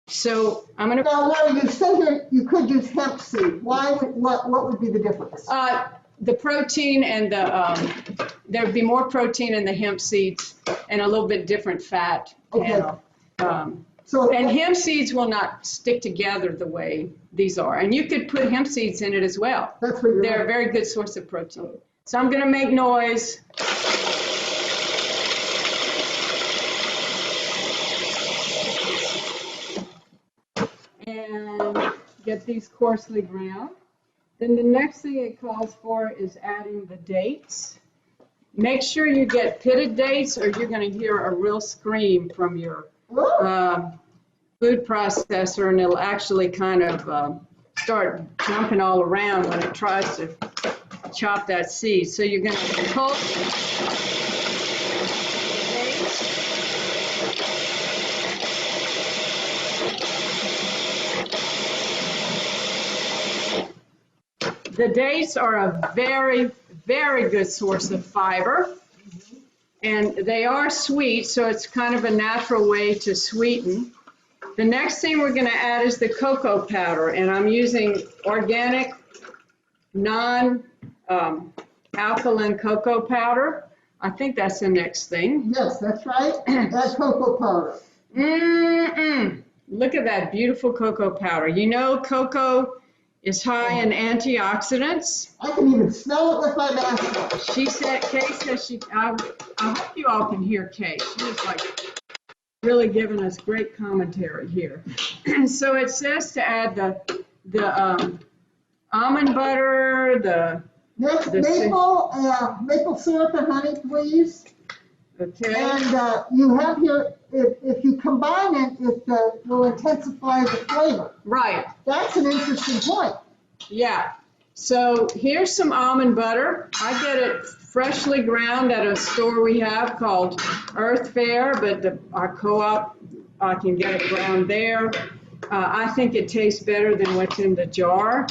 So I'm going to... Now, Laura, you said here you could use hemp seed. Why? What would be the difference? The protein and there'd be more protein in the hemp seeds and a little bit different fat. Okay. And, So, and hemp seeds will not stick together the way these are. And you could put hemp seeds in it as well. that's what you're They're a very good source of protein. So I'm going to make noise. And get these coarsely ground. Then the next thing it calls for is adding the dates. Make sure you get pitted dates or you're going to hear a real scream from your food processor, and it'll actually kind of start jumping all around when it tries to chop that seed. So you're going to pull the dates are a very, very good source of fiber, and they are sweet, so it's kind of a natural way to sweeten. The next thing we're going to add is the cocoa powder, and I'm using organic, non-alkaline cocoa powder. I think that's the next thing. Yes, that's right. That's cocoa powder. Look at that beautiful cocoa powder. You know, cocoa is high in antioxidants. I can even smell it with my mask on. She said, Kay says I hope you all can hear Kay. She's like really giving us great commentary here. So it says to add the almond butter, the maple syrup and honey, please. okay. And you have here, if you combine it, it will intensify the flavor. Right. That's an interesting point. Yeah. So here's some almond butter. I get it freshly ground at a store we have called Earth Fare, but our co-op, I can get it ground there. I think it tastes better than what's in the jar.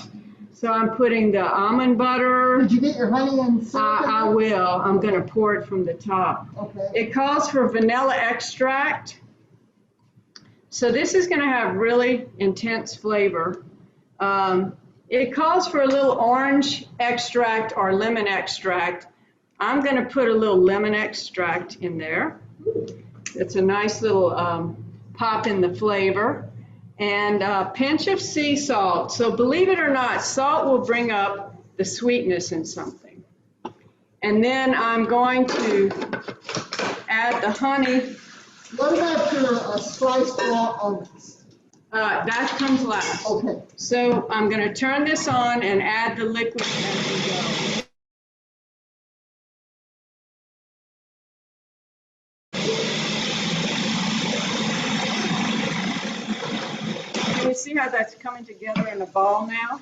So I'm putting the almond butter. Did you get your honey and syrup? I will. I'm going to pour it from the top. Okay. It calls for vanilla extract. So this is going to have really intense flavor. It calls for a little orange extract or lemon extract. I'm going to put a little lemon extract in there. It's a nice little pop in the flavor. And a pinch of sea salt. So believe it or not, salt will bring up the sweetness in something. And then I'm going to add the honey. What about your sliced raw almonds? That comes last. Okay. So I'm going to turn this on and add the liquid as we go. Can you see how that's coming together in a ball now?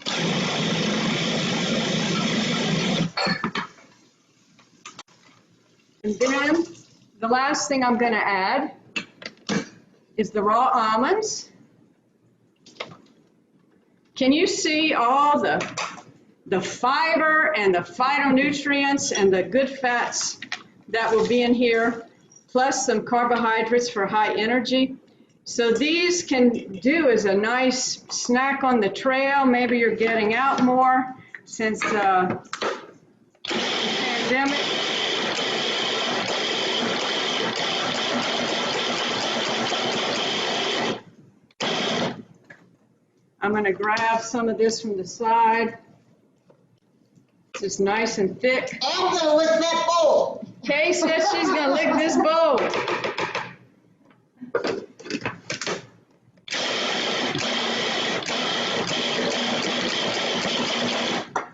And then the last thing I'm going to add is the raw almonds. Can you see all the fiber and the phytonutrients and the good fats that will be in here, plus some carbohydrates for high energy? So these can do as a nice snack on the trail. Maybe you're getting out more since the pandemic. I'm going to grab some of this from the side. It's nice and thick. I'm going to lick that bowl. Kay says she's going to lick this bowl.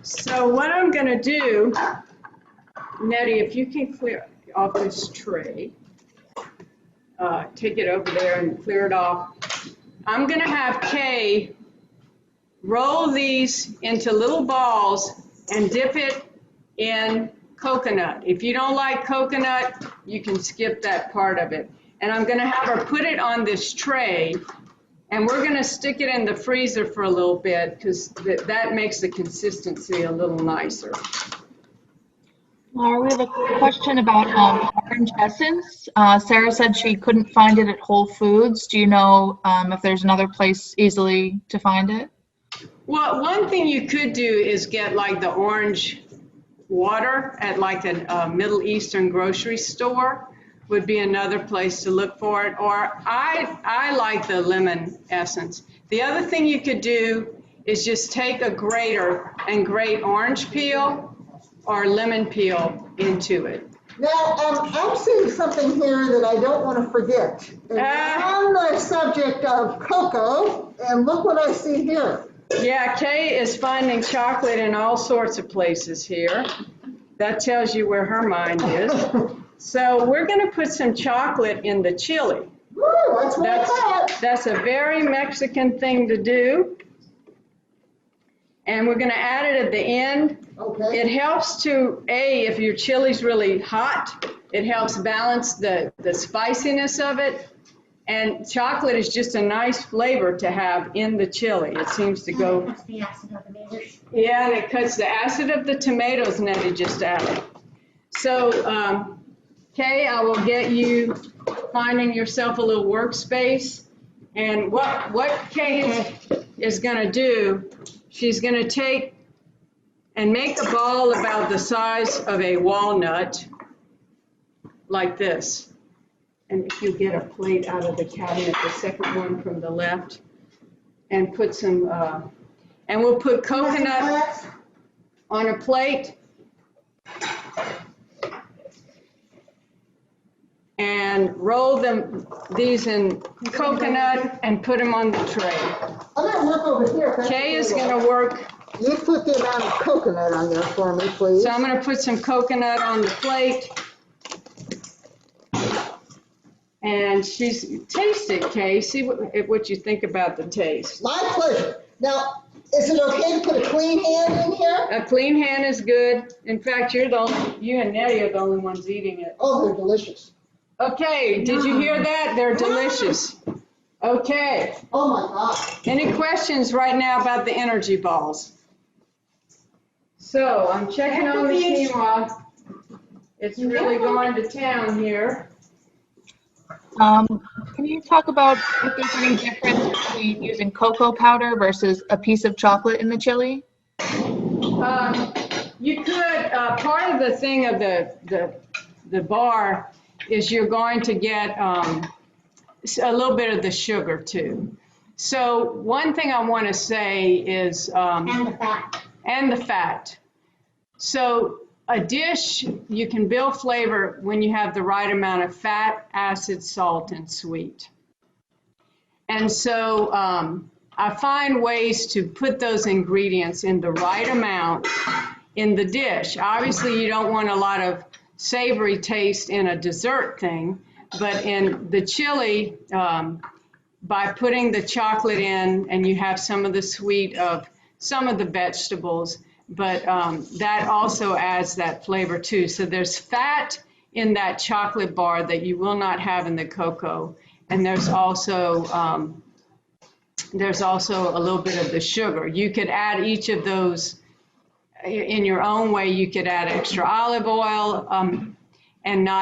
So what I'm going to do, Nettie, if you can clear off this tray, take it over there and clear it off. I'm going to have Kay roll these into little balls and dip it in coconut. If you don't like coconut, you can skip that part of it. And I'm gonna have her put it on this tray, and we're gonna stick it in the freezer for a little bit, because that makes the consistency a little nicer. Laura, we have a question about orange essence. Sarah said she couldn't find it at Whole Foods. Do you know if there's another place easily to find it? Well, one thing you could do is get like the orange water at like a Middle Eastern grocery store would be another place to look for it. Or I like the lemon essence. The other thing you could do is just take a grater and grate orange peel or lemon peel into it. Now, I'm seeing something here that I don't want to forget. And on the subject of cocoa, and look what I see here. Yeah, Kay is finding chocolate in all sorts of places here. That tells you where her mind is. So we're going to put some chocolate in the chili. Woo, that's what I thought. That's a very Mexican thing to do. And we're going to add it at the end. Okay. It helps to, if your chili's really hot, it helps balance the spiciness of it. And chocolate is just a nice flavor to have in the chili. It seems to go. That's the acid of the tomatoes. Yeah, and it cuts the acid of the tomatoes, Nettie just added. So, Kay, I will get you finding yourself a little workspace. And what Kay is going to do, she's going to take and make a ball about the size of a walnut, like this. And if you get a plate out of the cabinet, the second one from the left, and put some, and we'll put coconut on a plate. And roll these in coconut and put them on the tray. I'm going to work over here. Kay is going to work. You put the amount of coconut on there for me, please. So I'm going to put some coconut on the plate. And taste it, Kay. See what you think about the taste. My pleasure. Now, is it okay to put a clean hand in here? A clean hand is good. In fact, you and Nettie are the only ones eating it. Oh, they're delicious. Okay, did you hear that? They're delicious. Okay. Oh my God. Any questions right now about the energy balls? So I'm checking on the quinoa. It's really going to town here. Can you talk about if there's any difference between using cocoa powder versus a piece of chocolate in the chili? You could, part of the thing of the bar is you're going to get a little bit of the sugar too. So one thing I want to say is And the fat. and the fat. So a dish, you can build flavor when you have the right amount of fat, acid, salt, and sweet. And so I find ways to put those ingredients in the right amount in the dish. Obviously, you don't want a lot of savory taste in a dessert thing, but in the chili, by putting the chocolate in, and you have some of the sweet of some of the vegetables, but that also adds that flavor too. So there's fat in that chocolate bar that you will not have in the cocoa, and there's also a little bit of the sugar. You could add each of those in your own way. You could add extra olive oil and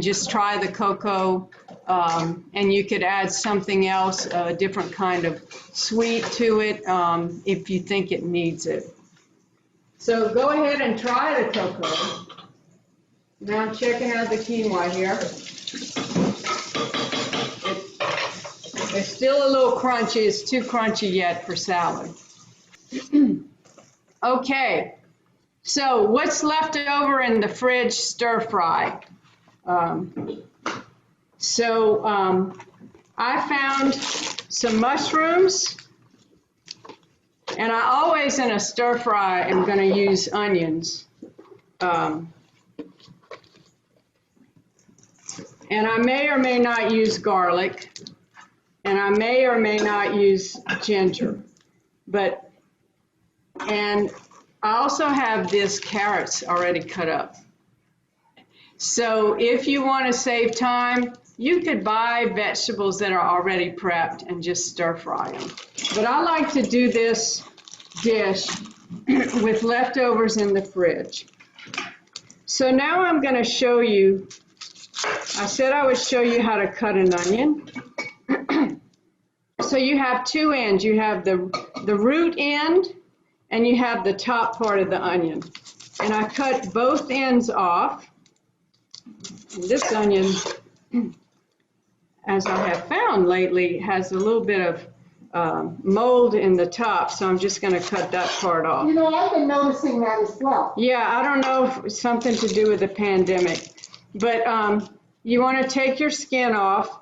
just try the cocoa, and you could add something else, a different kind of sweet to it if you think it needs it. So go ahead and try the cocoa. Now I'm checking out the quinoa here. It's still a little crunchy. It's too crunchy yet for salad. Okay, so what's left over in the fridge? Stir fry. I found some mushrooms, and I always in a stir fry am going to use onions. And I may or may not use garlic, and I may or may not use ginger, and I also have these carrots already cut up. So if you want to save time, You could buy vegetables that are already prepped and just stir fry them. But I like to do this dish with leftovers in the fridge. So now I'm going to show you, I said I would show you how to cut an onion. So you have two ends. You have the root end and you have the top part of the onion. And I cut both ends off. And this onion, as I have found lately, has a little bit of mold in the top, so I'm just going to cut that part off. You know, I've been noticing that as well. Yeah, I don't know if it's something to do with the pandemic, but you want to take your skin off.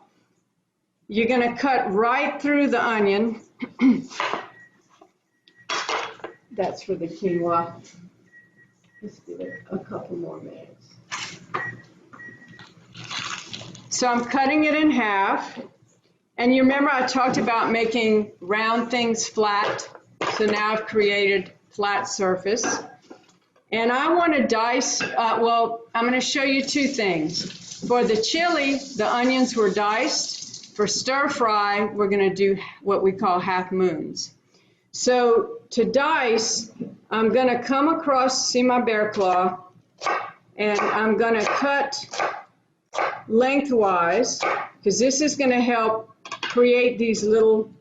You're going to cut right through the onion. That's for the quinoa. Let's give it a couple more minutes. So I'm cutting it in half. And you remember I talked about making round things flat. So now I've created flat surface. And I want to dice, well, I'm going to show you two things. For the chili, the onions were diced. For stir fry, we're going to do what we call half moons. So to dice, I'm going to come across, see my bear claw, and I'm going to cut lengthwise, because this is going to help create these little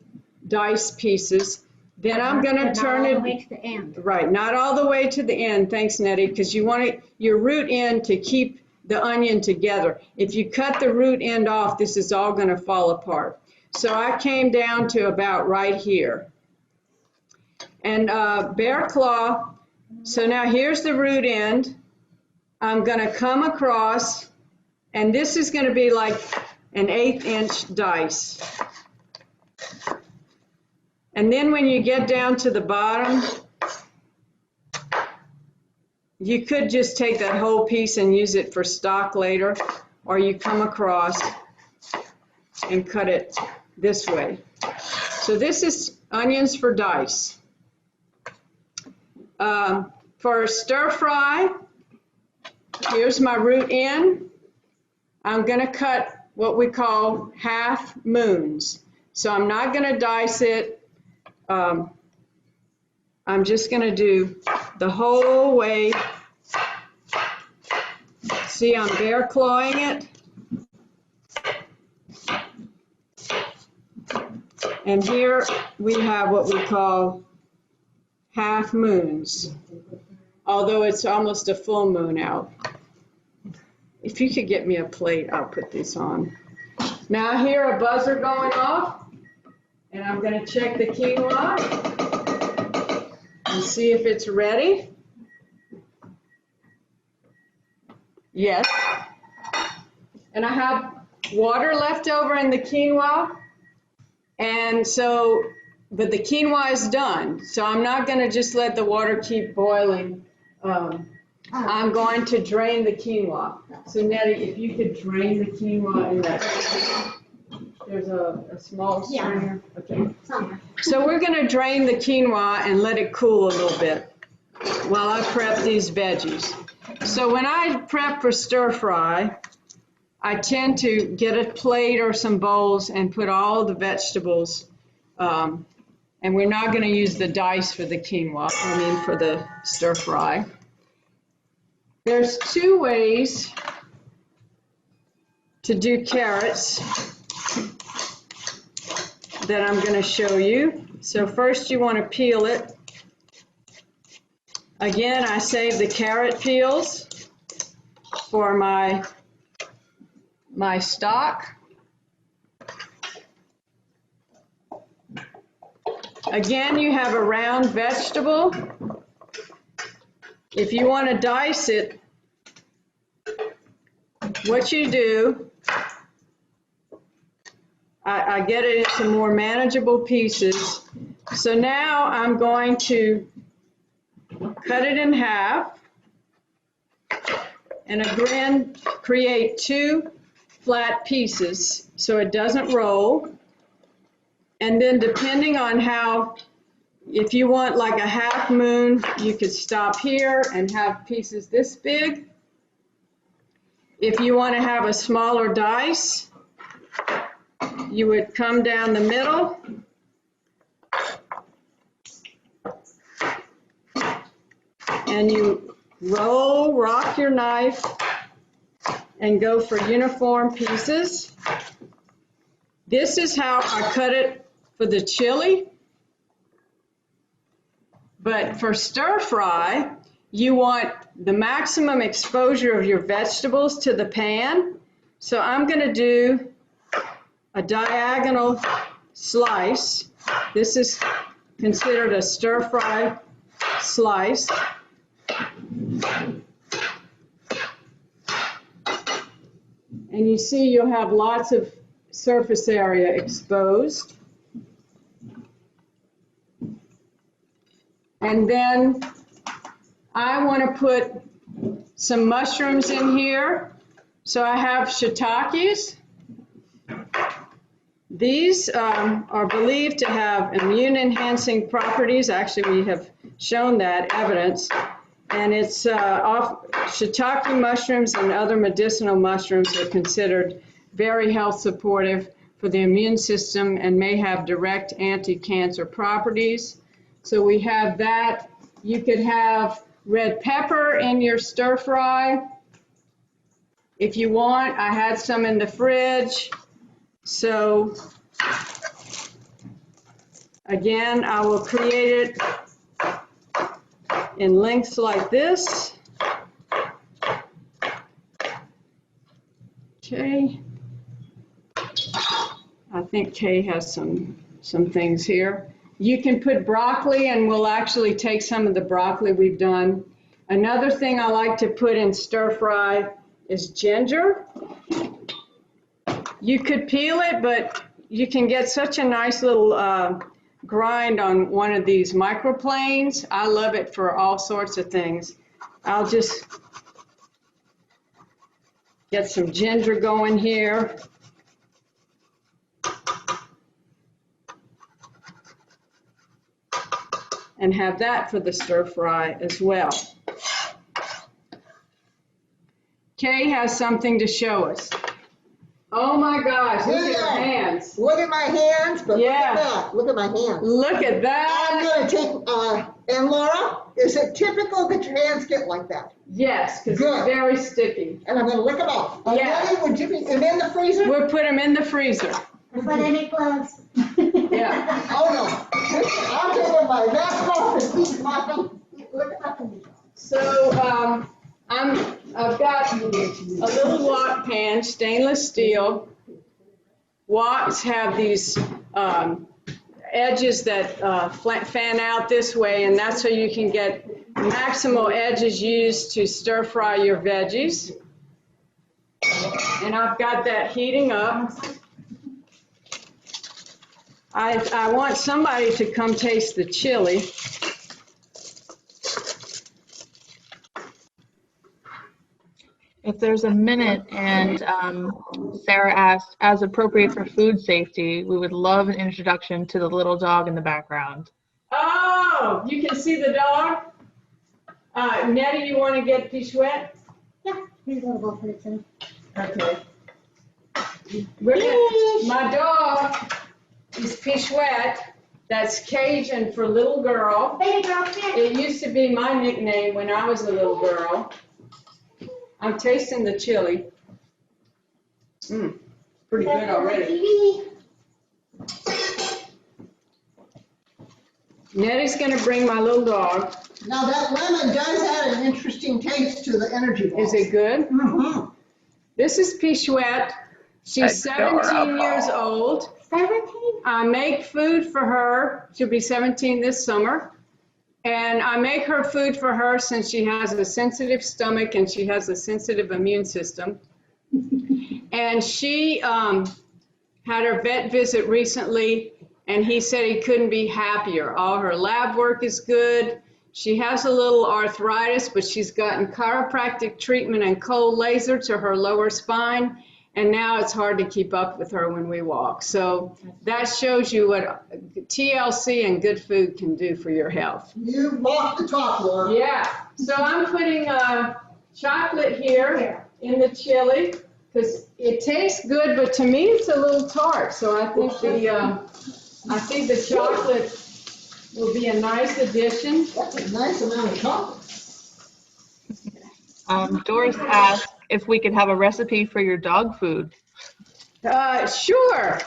dice pieces. Then I'm going to turn it, all the way to the end. right, not all the way to the end, thanks Nettie, because you want your root end to keep the onion together. If you cut the root end off, this is all going to fall apart. So I came down to about right here. And bear claw, so now here's the root end. I'm going to come across, and this is going to be like an 1/8 inch dice. And then when you get down to the bottom, you could just take that whole piece and use it for stock later, or you come across and cut it this way. So this is onions for dice. For stir fry, here's my root end. I'm going to cut what we call half moons. So I'm not going to dice it. I'm just going to do the whole way. See, I'm bear clawing it. And here we have what we call half moons, although it's almost a full moon out. If you could get me a plate, I'll put this on. Now I hear a buzzer going off, and I'm going to check the quinoa and see if it's ready. Yes. And I have water left over in the quinoa, and so, but the quinoa is done, so I'm not going to just let the water keep boiling. I'm going to drain the quinoa. So Nettie, if you could drain the quinoa in that, there's a small strainer. Okay. So we're going to drain the quinoa and let it cool a little bit while I prep these veggies. So when I prep for stir fry, I tend to get a plate or some bowls and put all the vegetables, and we're not going to use the dice for the quinoa, for the stir fry. There's two ways to do carrots that I'm going to show you. So first you want to peel it. Again, I save the carrot peels for my stock. Again, you have a round vegetable. If you want to dice it, what you do, I get it into more manageable pieces. So now I'm going to cut it in half and again create two flat pieces so it doesn't roll. And then depending on how, if you want like a half moon, you could stop here and have pieces this big. If you want to have a smaller dice, you would come down the middle. And you rock your knife and go for uniform pieces. This is how I cut it for the chili. But for stir fry, you want the maximum exposure of your vegetables to the pan. So I'm going to do a diagonal slice. This is considered a stir fry slice. And you see you'll have lots of surface area exposed. And then I want to put some mushrooms in here. So I have shiitakes. These are believed to have immune enhancing properties. Actually, we have shown that evidence. And it's shiitake mushrooms and other medicinal mushrooms are considered very health supportive for the immune system and may have direct anti-cancer properties. So we have that. You could have red pepper in your stir fry if you want. I had some in the fridge. So again, I will create it in lengths like this. Okay. I think Kay has some things here. You can put broccoli, and we'll actually take some of the broccoli we've done. Another thing I like to put in stir fry is ginger. You could peel it, but you can get such a nice little grind on one of these microplanes. I love it for all sorts of things. I'll just get some ginger going here. And have that for the stir fry as well. Kay has something to show us. Oh my gosh, look at her hands. Look at my hands, but Yeah. look at that. Look at my hands. Look at that. I'm going to take, and Laura, is it typical that your hands get like that? Yes, because Good. it's very sticky. And I'm going to lick them off. Yeah. Okay, would you be them in the freezer? We'll put them in the freezer. Put any gloves. Yeah. Oh, no. I'm taking my mask off and keep laughing. Look up at me. So I've got a little wok pan, stainless steel. Woks have these edges that fan out this way, and that's so you can get maximal edges used to stir fry your veggies. And I've got that heating up. I want somebody to come taste the chili. If there's a minute, and Sarah asked, as appropriate for food safety, we would love an introduction to the little dog in the background. Oh, you can see the dog? Nettie, you want to get Pichouette? Yeah, here's a little bowl for the chili. Okay. My dog is Pichouette. That's Cajun for little girl. Baby girl, here. It used to be my nickname when I was a little girl. I'm tasting the chili. Pretty good already. Nettie's going to bring my little dog. Now that lemon does add an interesting taste to the energy balls. Is it good? Mm-hmm. This is Pichouette. She's 17 years old. 17? I make food for her. She'll be 17 this summer. And I make her food for her since she has a sensitive stomach and she has a sensitive immune system. And she had her vet visit recently, and he said he couldn't be happier. All her lab work is good. She has a little arthritis, but she's gotten chiropractic treatment and cold laser to her lower spine. And now it's hard to keep up with her when we walk. So that shows you what TLC and good food can do for your health. You walk the talk, Laura. Yeah. So I'm putting chocolate here in the chili. because it tastes good, but to me it's a little tart. So I think the chocolate will be a nice addition. That's a nice amount of chocolate. Doris asked if we could have a recipe for your dog food. Sure.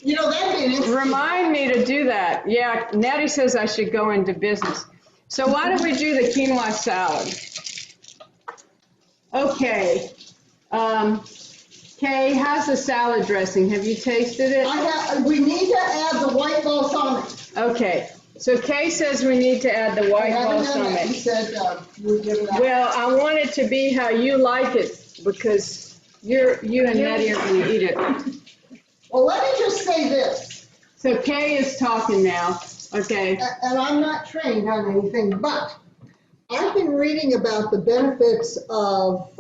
You know, that'd be an interesting. Remind me to do that. Yeah, Nettie says I should go into business. So why don't we do the quinoa salad? Okay. Kay, how's the salad dressing? Have you tasted it? We need to add the white balsamic. Okay. So Kay says we need to add the white You balsamic. said you give it out. Well, I want it to be how you like it because you and Nettie are going to eat it. Well, let me just say this, So Kay is talking now. Okay. and I'm not trained on anything, but I've been reading about the benefits of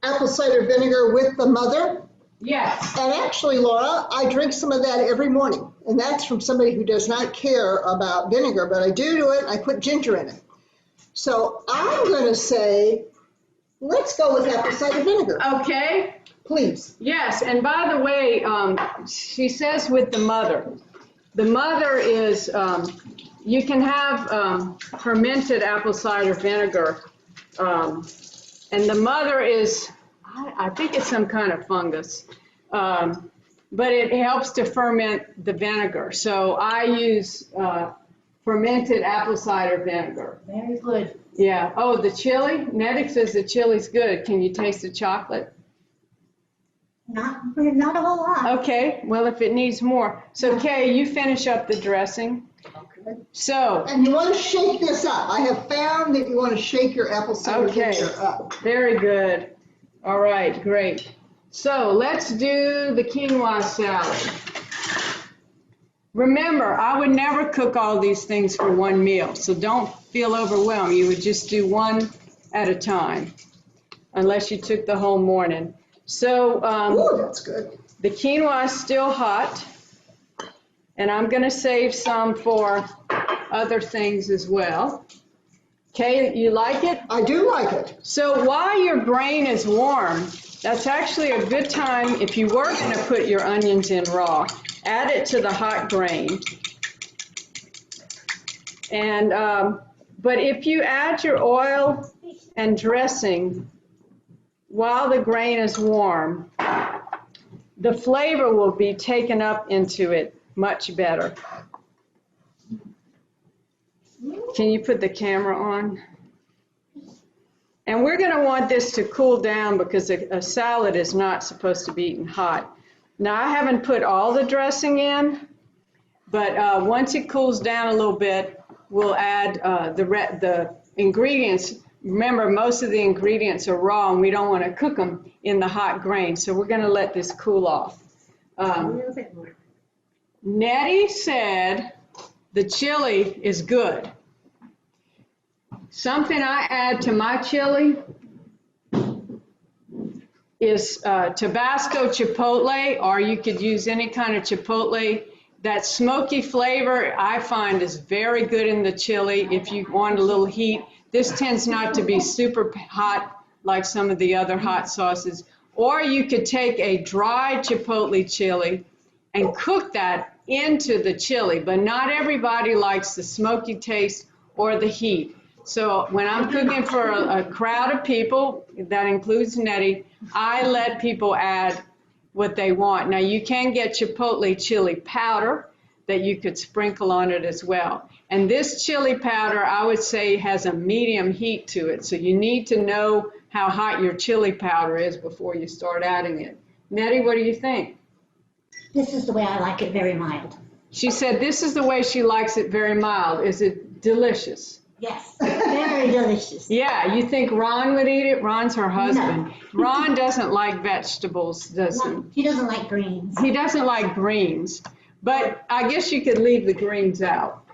apple cider vinegar with the mother. Yes. And actually, Laura, I drink some of that every morning. And that's from somebody who does not care about vinegar, but I do it. I put ginger in it. So I'm going to say, let's go with apple cider vinegar, Okay. please. Yes, and by the way, she says with the mother. The mother is, you can have fermented apple cider vinegar, and the mother is, I think it's some kind of fungus, but it helps to ferment the vinegar. So I use fermented apple cider vinegar. Very good. Yeah. Oh, the chili? Nettie says the chili's good. Can you taste the chocolate? Not a whole lot. Okay, well, if it needs more. So Kay, you finish up the dressing. Okay. So, And you want to shake this up. I have found that you want to shake your apple cider Okay. vinegar up. very good. All right, great. So let's do the quinoa salad. Remember, I would never cook all these things for one meal, so don't feel overwhelmed. You would just do one at a time, unless you took the whole morning. So Ooh, that's good. the quinoa is still hot, and I'm going to save some for other things as well. Kay, you like it? I do like it. So while your grain is warm, that's actually a good time if you were going to put your onions in raw. Add it to the hot grain. And but if you add your oil and dressing while the grain is warm, the flavor will be taken up into it much better. Can you put the camera on? And we're going to want this to cool down because a salad is not supposed to be eaten hot. Now, I haven't put all the dressing in, but once it cools down a little bit, we'll add the ingredients. Remember, most of the ingredients are raw, and we don't want to cook them in the hot grain, so we're going to let this cool off. A little bit more. Nettie said the chili is good. Something I add to my chili is Tabasco chipotle, or you could use any kind of chipotle. That smoky flavor I find is very good in the chili if you want a little heat. This tends not to be super hot like some of the other hot sauces. Or you could take a dry chipotle chili and cook that into the chili, but not everybody likes the smoky taste or the heat. So when I'm cooking for a crowd of people, that includes Nettie, I let people add what they want. Now you can get chipotle chili powder that you could sprinkle on it as well. And this chili powder, I would say, has a medium heat to it. So you need to know how hot your chili powder is before you start adding it. Nettie, what do you think? This is the way I like it, very mild. She said this is the way she likes it, very mild. Is it delicious? Yes, very delicious. Yeah, you think Ron would eat it? Ron's her husband. No. Ron doesn't like vegetables, does he? No, he doesn't like greens. He doesn't like greens, but I guess you could leave the greens out.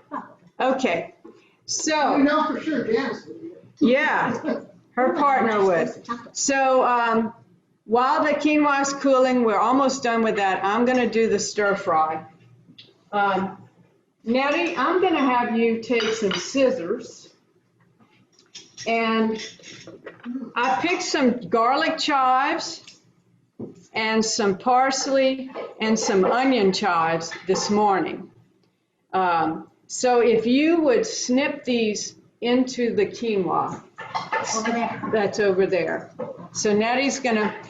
Okay, You so, know for sure Janice would eat it. yeah, her partner would. So while the quinoa is cooling, we're almost done with that. I'm going to do the stir fry. Nettie, I'm going to have you take some scissors And I picked some garlic chives and some parsley and some onion chives this morning. So if you would snip these into the quinoa, Over there. that's over there. So Nettie's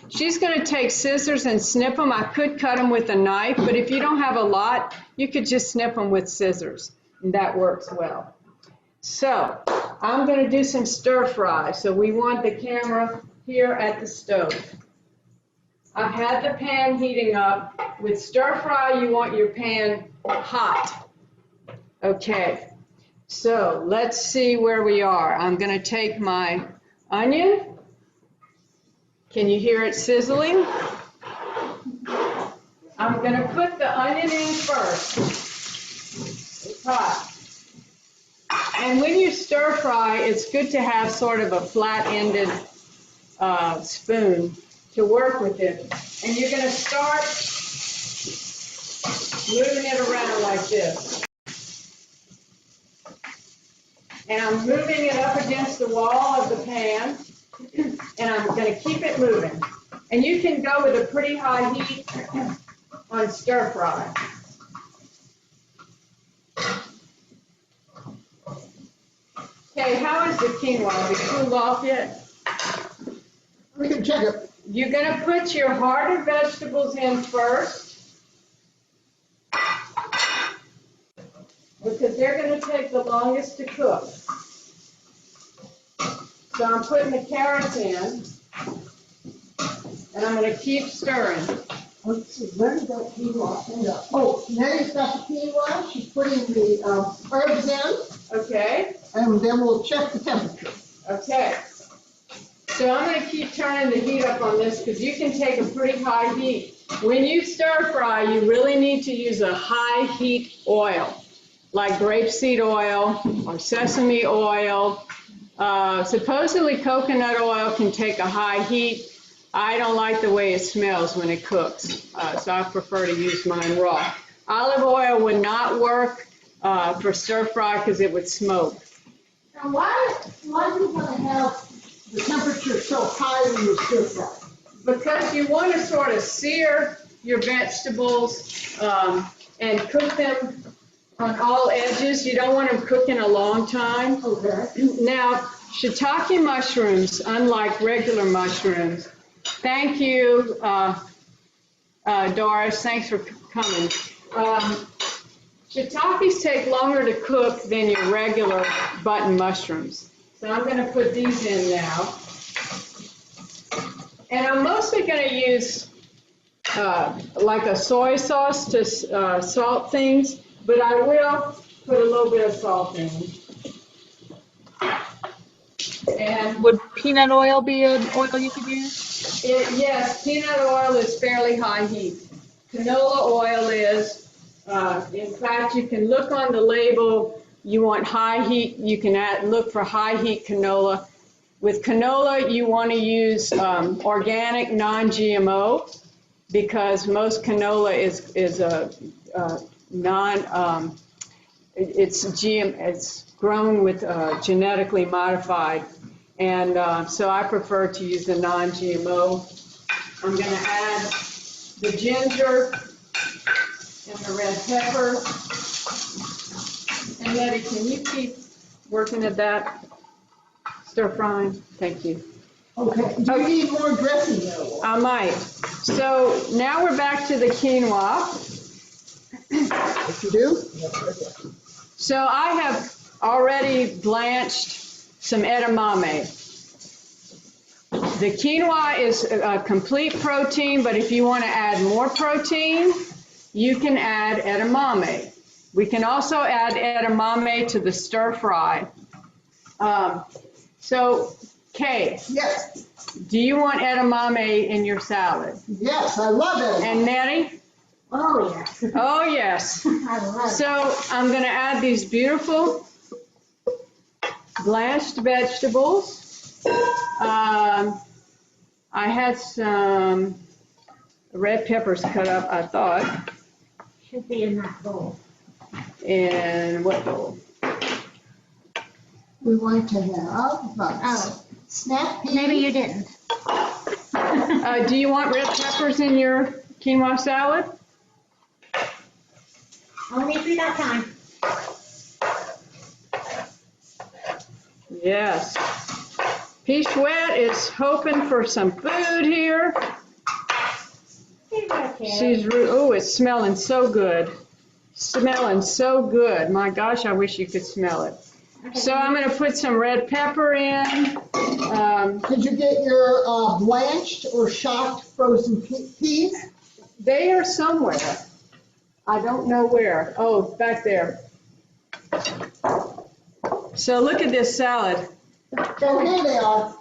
she's gonna take scissors and snip them. I could cut them with a knife, but if you don't have a lot, you could just snip them with scissors, and that works well. So I'm gonna do some stir fry. So we want the camera here at the stove. I've had the pan heating up. With stir fry, you want your pan hot. Okay, so let's see where we are. I'm gonna take my onion. Can you hear it sizzling? I'm gonna put the onion in first. It's hot. And when you stir fry, it's good to have sort of a flat-ended spoon to work with it. And you're gonna start moving it around like this. And I'm moving it up against the wall of the pan, and I'm going to keep it moving. And you can go with a pretty high heat on stir fry. Okay, how is the quinoa? Have it cooled off yet? We can check it. You're going to put your harder vegetables in first, because they're going to take the longest to cook. So I'm putting the carrots in, and I'm going to keep stirring. Let's see, where did that quinoa end up? Oh, Nettie's got the quinoa. She's putting the herbs in, Okay, and then we'll check the temperature. okay. So I'm going to keep turning the heat up on this because you can take a pretty high heat. When you stir fry, you really need to use a high heat oil, like grapeseed oil or sesame oil. Supposedly coconut oil can take a high heat. I don't like the way it smells when it cooks, so I prefer to use mine raw. Olive oil would not work for stir fry because it would smoke. Now, why do you want to have the temperature so high when you stir fry? Because you want to sort of sear your vegetables and cook them on all edges. You don't want them cooking a long time. Okay. Now, shiitake mushrooms, unlike regular mushrooms, thank you, Doris, thanks for coming. Shiitakes take longer to cook than your regular button mushrooms. So I'm going to put these in now. And I'm mostly going to use like a soy sauce to salt things, but I will put a little bit of salt in. And Would peanut oil be an oil you could use? yes, peanut oil is fairly high heat. Canola oil is. In fact, you can look on the label. You want high heat. You can look for high heat canola. With canola, you want to use organic, non-GMO, because most canola is a it's grown with genetically modified, and so I prefer to use the non-GMO. I'm going to add the ginger and the red pepper. And Nettie, can you keep working at that? Stir frying. Thank you. Okay. Do you need more dressing though? I might. So now we're back to the quinoa. If you do? So I have already blanched some edamame. The quinoa is a complete protein, but if you want to add more protein, you can add edamame. We can also add edamame to the stir fry. So, Kay, Yes. do you want edamame in your salad? Yes, I love it. And Nettie? Oh, yes. Oh, yes. I love it. So I'm going to add these beautiful blanched vegetables. I had some red peppers cut up, I thought. Should be in that bowl. In what bowl? we want to have snap peas. Maybe you didn't. Do you want red peppers in your quinoa salad? Only if we got time. Yes. Pichouette is hoping for some food here. Oh, it's smelling so good. Smelling so good. My gosh, I wish you could smell it. So I'm going to put some red pepper in. Did you get your blanched or shocked frozen peas? They are somewhere. I don't know where. Oh, back there. So look at this salad. So here they are.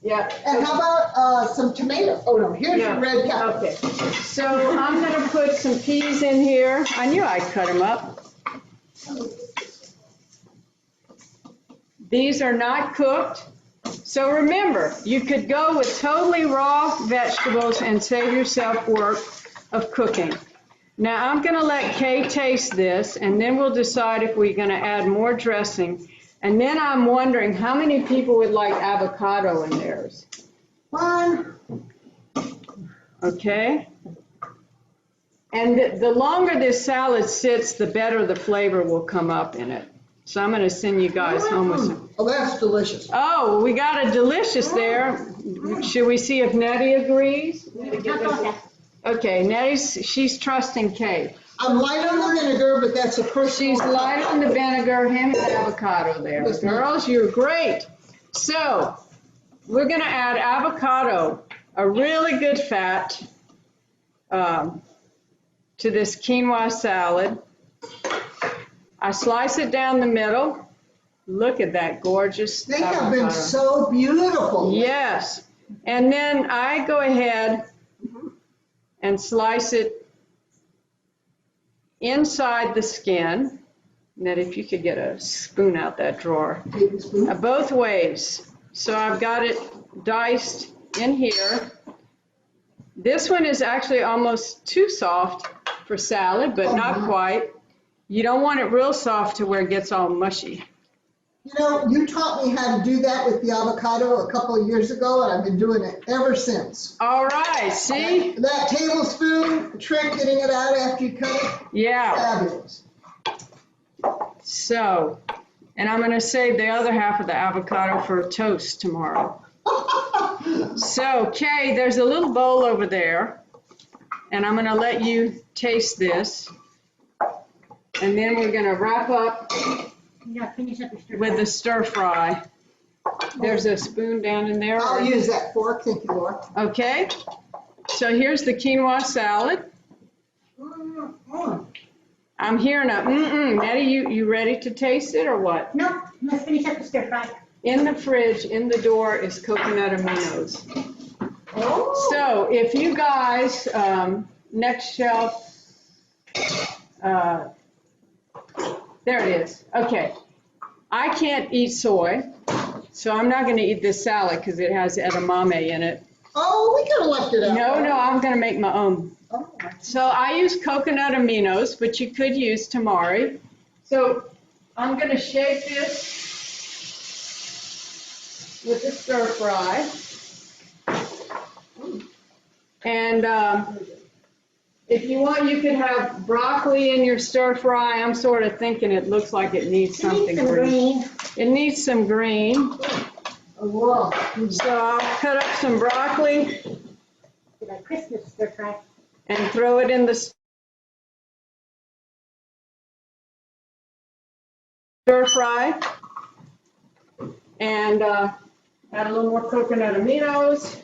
Yeah. And how about some tomato? Oh no, here's your red pepper. Okay. So I'm going to put some peas in here. I knew I'd cut them up. These are not cooked. So remember, you could go with totally raw vegetables and save yourself work of cooking. Now I'm going to let Kay taste this, and then we'll decide if we're going to add more dressing. And then I'm wondering how many people would like avocado in theirs. One. Okay. And the longer this salad sits, the better the flavor will come up in it. So I'm going to send you guys home with some. Oh, that's delicious. Oh, we got a delicious there. Should we see if Nettie agrees? Okay, she's trusting Kay. I'm light on the vinegar, but that's a personal. She's light on the vinegar, him and avocado there. Girls, you're great. So we're going to add avocado, a really good fat, to this quinoa salad. I slice it down the middle. Look at that gorgeous They avocado. have been so beautiful. Yes. And then I go ahead and slice it inside the skin. Ned, if you could get a spoon out that drawer. Both ways. So I've got it diced in here. This one is actually almost too soft for salad, but not quite. You don't want it real soft to where it gets all mushy. You know, you taught me how to do that with the avocado a couple of years ago, and I've been doing it ever since. All right, see? That tablespoon trick, getting it out after you cut it. Yeah. Fabulous. So, and I'm going to save the other half of the avocado for toast tomorrow. So, Kay, there's a little bowl over there, and I'm going to let you taste this. And then we're going to wrap up with the stir fry. There's a spoon down in there. I'll use that fork, thank you, Laura. Okay. So here's the quinoa salad. I'm hearing a Nettie, you ready to taste it or what? No, let's finish up the stir fry. In the fridge, in the door, is coconut aminos. Oh. So if you guys, next shelf, there it is. Okay. I can't eat soy, so I'm not going to eat this salad because it has edamame in it. Oh, we could have left it out. No, I'm going to make my own. Oh. So I use coconut aminos, but you could use tamari. So I'm going to shake this with the stir fry. And if you want, you could have broccoli in your stir fry. I'm sort of thinking it looks like it needs something green. It needs some green. Wow. So I'll cut up some broccoli Like Christmas stir fry. and throw it in the stir fry. And add a little more coconut aminos.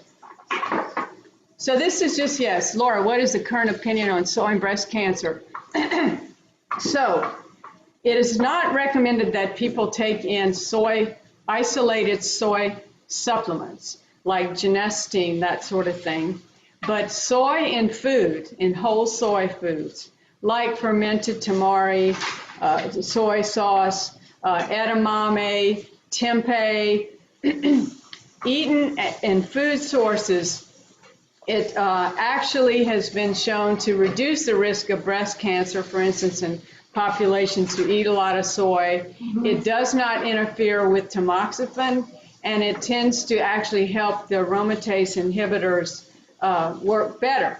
So this is just, yes, Laura, what is the current opinion on soy and breast cancer? So it is not recommended that people take in isolated soy supplements like genistein, that sort of thing. But soy in food, in whole soy foods, like fermented tamari, soy sauce, edamame, tempeh, eaten in food sources, it actually has been shown to reduce the risk of breast cancer, for instance, in populations who eat a lot of soy. It does not interfere with tamoxifen, and it tends to actually help the aromatase inhibitors work better.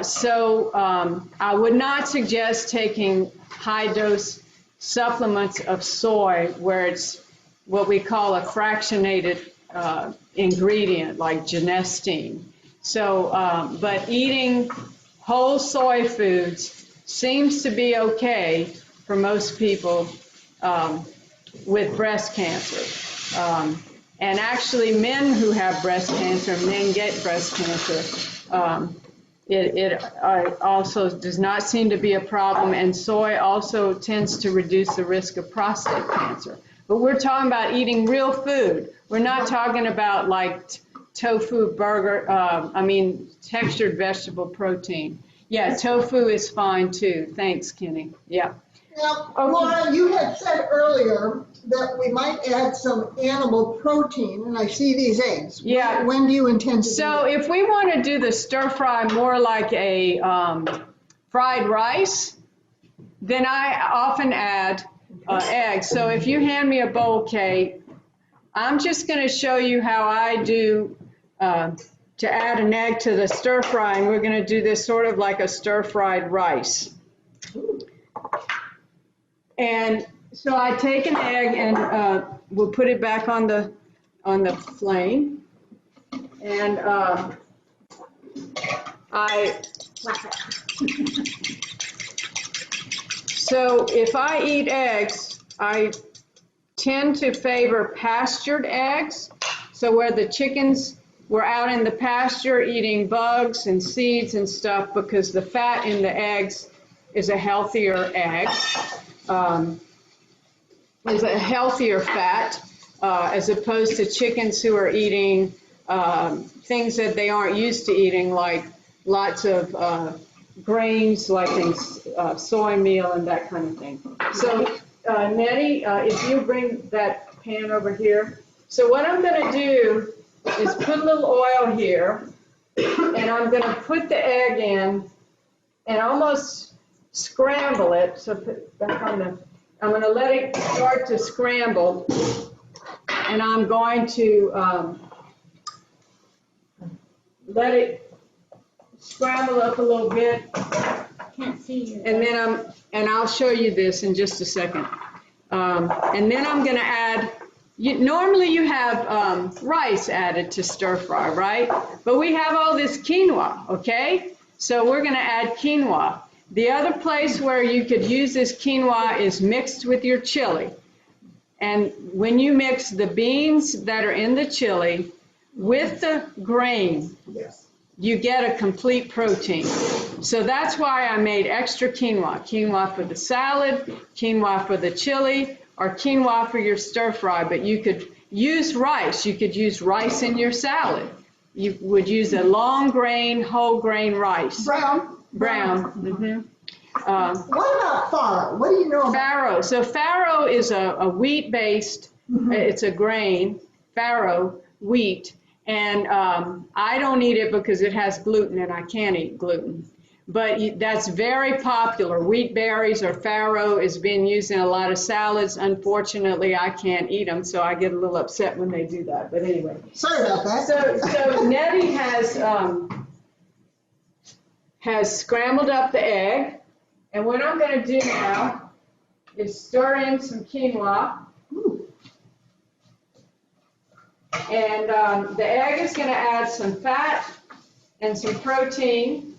So I would not suggest taking high-dose supplements of soy where it's what we call a fractionated ingredient like genistein. So, but eating whole soy foods seems to be okay for most people with breast cancer. And actually men who have breast cancer, men get breast cancer, it also does not seem to be a problem, and soy also tends to reduce the risk of prostate cancer. But we're talking about eating real food. We're not talking about like tofu burger, textured vegetable protein. Yeah, tofu is fine too. Thanks, Kenny. Yeah. Now, Laura, you had said earlier that we might add some animal protein, and I see these eggs. Yeah. When do you intend to do So if we want to do the stir fry more like a fried rice, then I often add eggs. So if you hand me a bowl, Kate, I'm just going to show you how I do to add an egg to the stir fry, and we're going to do this sort of like a stir fried rice. And so I take an egg and we'll put it back on the flame, and so if I eat eggs, I tend to favor pastured eggs. So where the chickens were out in the pasture eating bugs and seeds and stuff, because the fat in the eggs is a healthier egg. Is a healthier fat as opposed to chickens who are eating things that they aren't used to eating, like lots of grains, like soy meal and that kind of thing. So Nettie, if you bring that pan over here. So what I'm going to do is put a little oil here, and I'm going to put the egg in and almost scramble it. So put back on the, I'm going to let it start to scramble, and I'm going to let it scramble up a little bit. Can't see you. And then I'll show you this in just a second. And then I'm going to add, normally you have rice added to stir fry, right? But we have all this quinoa, okay? So we're going to add quinoa. The other place where you could use this quinoa is mixed with your chili. And when you mix the beans that are in the chili with the grain, you get a complete protein. So that's why I made extra quinoa. Quinoa for the salad, quinoa for the chili, or quinoa for your stir fry. But you could use rice. You could use rice in your salad. You would use a long grain, whole grain rice. Brown. Mm-hmm. What about farro? What do you know about farro? So farro is a wheat-based, it's a grain, farro, wheat. And I don't eat it because it has gluten, and I can't eat gluten. But that's very popular. Wheat berries or farro is being used in a lot of salads. Unfortunately, I can't eat them, so I get a little upset when they do that. But anyway. Sorry about that. So Nettie has scrambled up the egg. And what I'm going to do now is stir in some quinoa. And the egg is going to add some fat and some protein.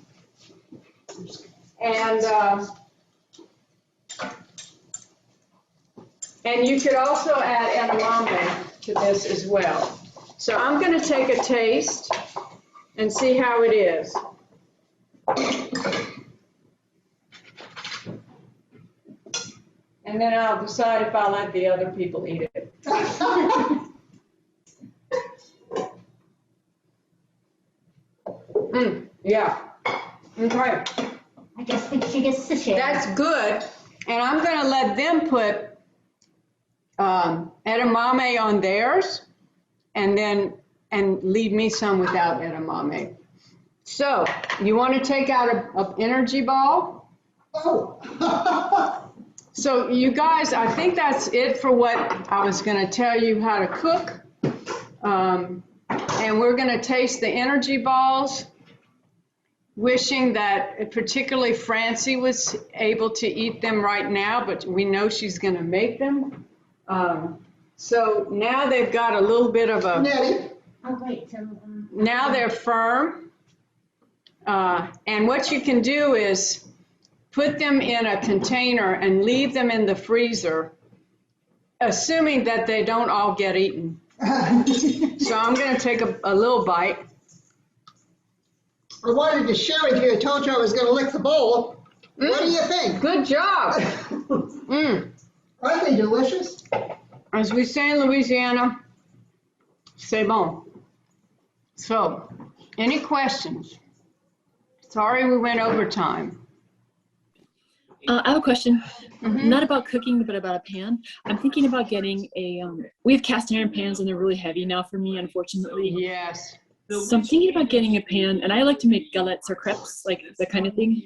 And you could also add edamame to this as well. So I'm going to take a taste and see how it is. And then I'll decide if I'll let the other people eat it. Yeah. Okay. I just think she gets to share. That's good. And I'm going to let them put edamame on theirs, and leave me some without edamame. So you want to take out an energy ball, Oh. So you guys, I think that's it for what I was going to tell you how to cook. And we're going to taste the energy balls, wishing that particularly Francie was able to eat them right now, but we know she's going to make them. So now they've got a little bit of a, Nettie. Oh, great. So, now they're firm. And what you can do is put them in a container and leave them in the freezer, assuming that they don't all get eaten. So I'm going to take a little bite. I wanted to share with you. I told you I was going to lick the bowl. What do you think? Good job. Aren't they delicious? As we say in Louisiana, c'est bon. So, any questions? Sorry we went over time. I have a question, not about cooking, but about a pan. I'm thinking about getting a, we have cast iron pans and they're really heavy now for me, unfortunately. Yes. So I'm thinking about getting a pan, and I like to make galettes or crepes, like that kind of thing.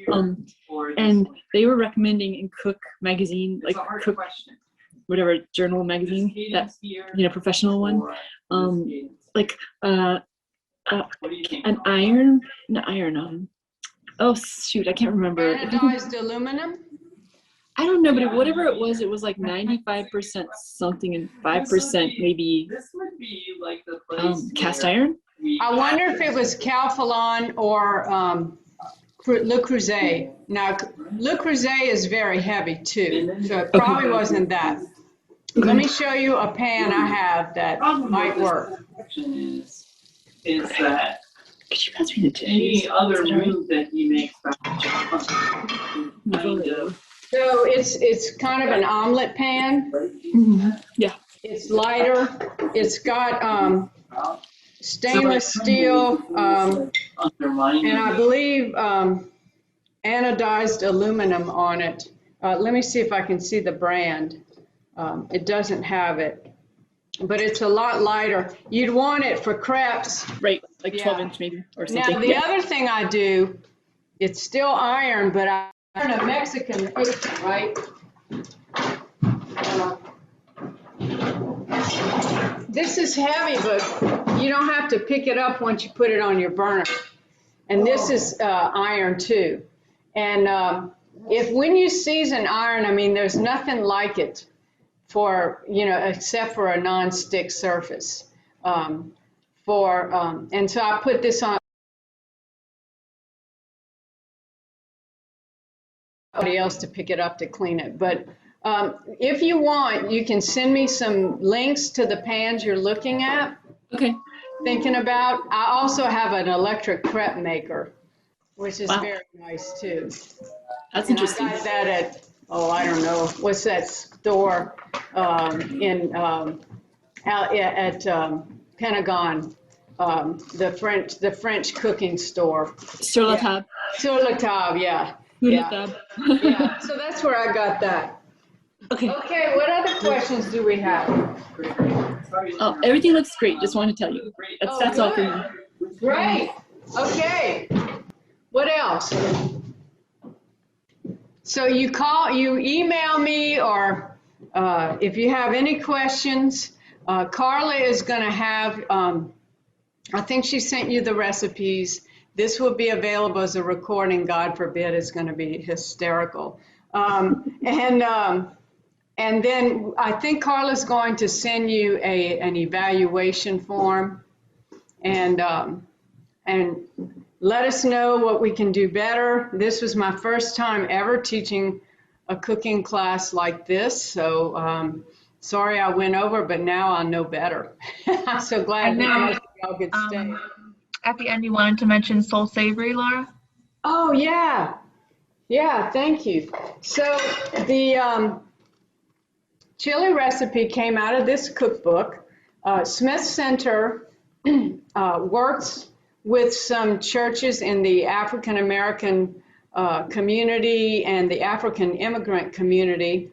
And they were recommending in Cook magazine, like Cook, whatever journal magazine, that, professional one, like an iron, not iron, oh shoot, I can't remember. Anodized aluminum? I don't know, but whatever it was like 95% something and 5% maybe cast iron. I wonder if it was Calphalon or Le Creuset. Now, Le Creuset is very heavy too, so it probably wasn't that. Let me show you a pan I have that might work. Is that Could you pass me the any other move that he makes So it's kind of an omelet pan. Yeah. It's lighter. It's got stainless steel and I believe anodized aluminum on it. Let me see if I can see the brand. It doesn't have it, but it's a lot lighter. You'd want it for crepes. Right, like Yeah. 12-inch maybe or something. Now, the other thing I do, it's still iron, but I iron a Mexican apron, right? This is heavy, but you don't have to pick it up once you put it on your burner. And this is iron too. And if when you season iron, I mean, there's nothing like it for, except for a non-stick surface. And so I put this on somebody else to pick it up to clean it. But if you want, you can send me some links to the pans you're looking at, Okay. thinking about. I also have an electric crepe maker, which is Wow. very nice too. That's And interesting. I got that at, I don't know, what's that store at Pentagon, the French cooking store. Sur la table. Sur la table, yeah. Sur la Yeah. table. Yeah, so that's where I got that. Okay. Okay, what other questions do we have? Oh, everything looks great. Just wanted to tell you. That's all for good. me. Great, okay. What else? So you email me, or if you have any questions, Carla is gonna have, I think she sent you the recipes. This will be available as a recording, God forbid, it's gonna be hysterical. And then I think Carla's going to send you an evaluation form, and let us know what we can do better. This was my first time ever teaching a cooking class like this, so sorry I went over, but now I know better. I'm so glad that y'all could stay. At the end, you wanted to mention Soul Savory, Laura? Oh, yeah. Yeah, thank you. So the chili recipe came out of this cookbook. Smith Center works with some churches in the African American community and the African immigrant community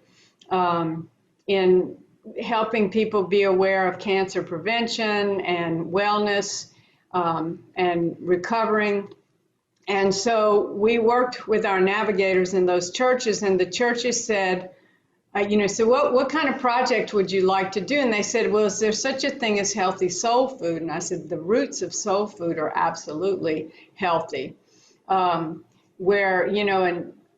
in helping people be aware of cancer prevention and wellness and recovering. And so we worked with our navigators in those churches, and the churches said, so what kind of project would you like to do? And they said, well, is there such a thing as healthy soul food? And I said, the roots of soul food are absolutely healthy. Where,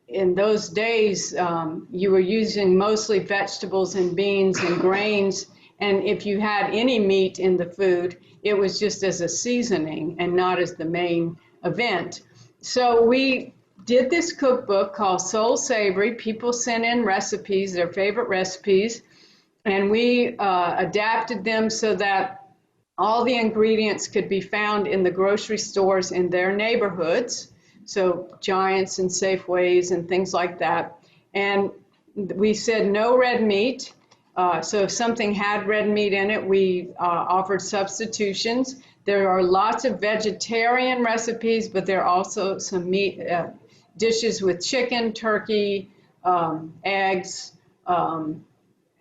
in those days, you were using mostly vegetables and beans and grains. And if you had any meat in the food, it was just as a seasoning and not as the main event. So we did this cookbook called Soul Savory. People sent in recipes, their favorite recipes, and we adapted them so that all the ingredients could be found in the grocery stores in their neighborhoods, so Giants and Safeways and things like that. And we said no red meat. So if something had red meat in it, we offered substitutions. There are lots of vegetarian recipes, but there are also some meat dishes with chicken, turkey, eggs,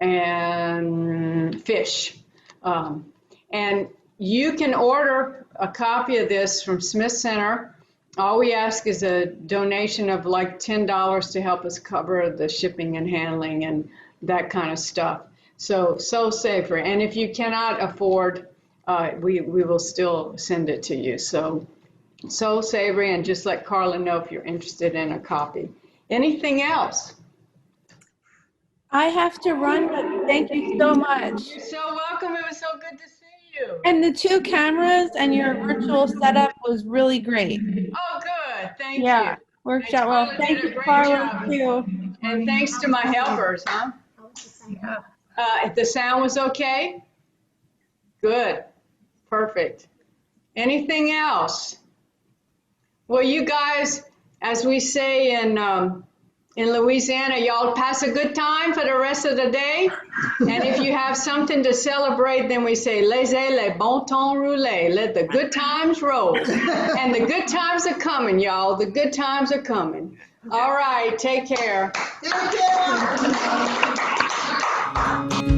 and fish. And you can order a copy of this from Smith Center. All we ask is a donation of like $10 to help us cover the shipping and handling and that kind of stuff. So Savory. And if you cannot afford, we will still send it to you. So Savory, and just let Carla know if you're interested in a copy. Anything else? I have to run, but thank you so much. You're so welcome. It was so good to see you. And the 2 cameras and your virtual setup was really great. Oh, good. Thank Yeah, you. worked And out well. Carla Thank did a you, great Carla, job. too. And thanks to my helpers, huh? If the sound was okay? Good. Perfect. Anything else? Well, you guys, as we say in Louisiana, y'all pass a good time for the rest of the day. And if you have something to celebrate, then we say, laissez les bon temps rouler. Let the good times roll. And the good times are coming, y'all. The good times are coming. All right, take care. Thank you.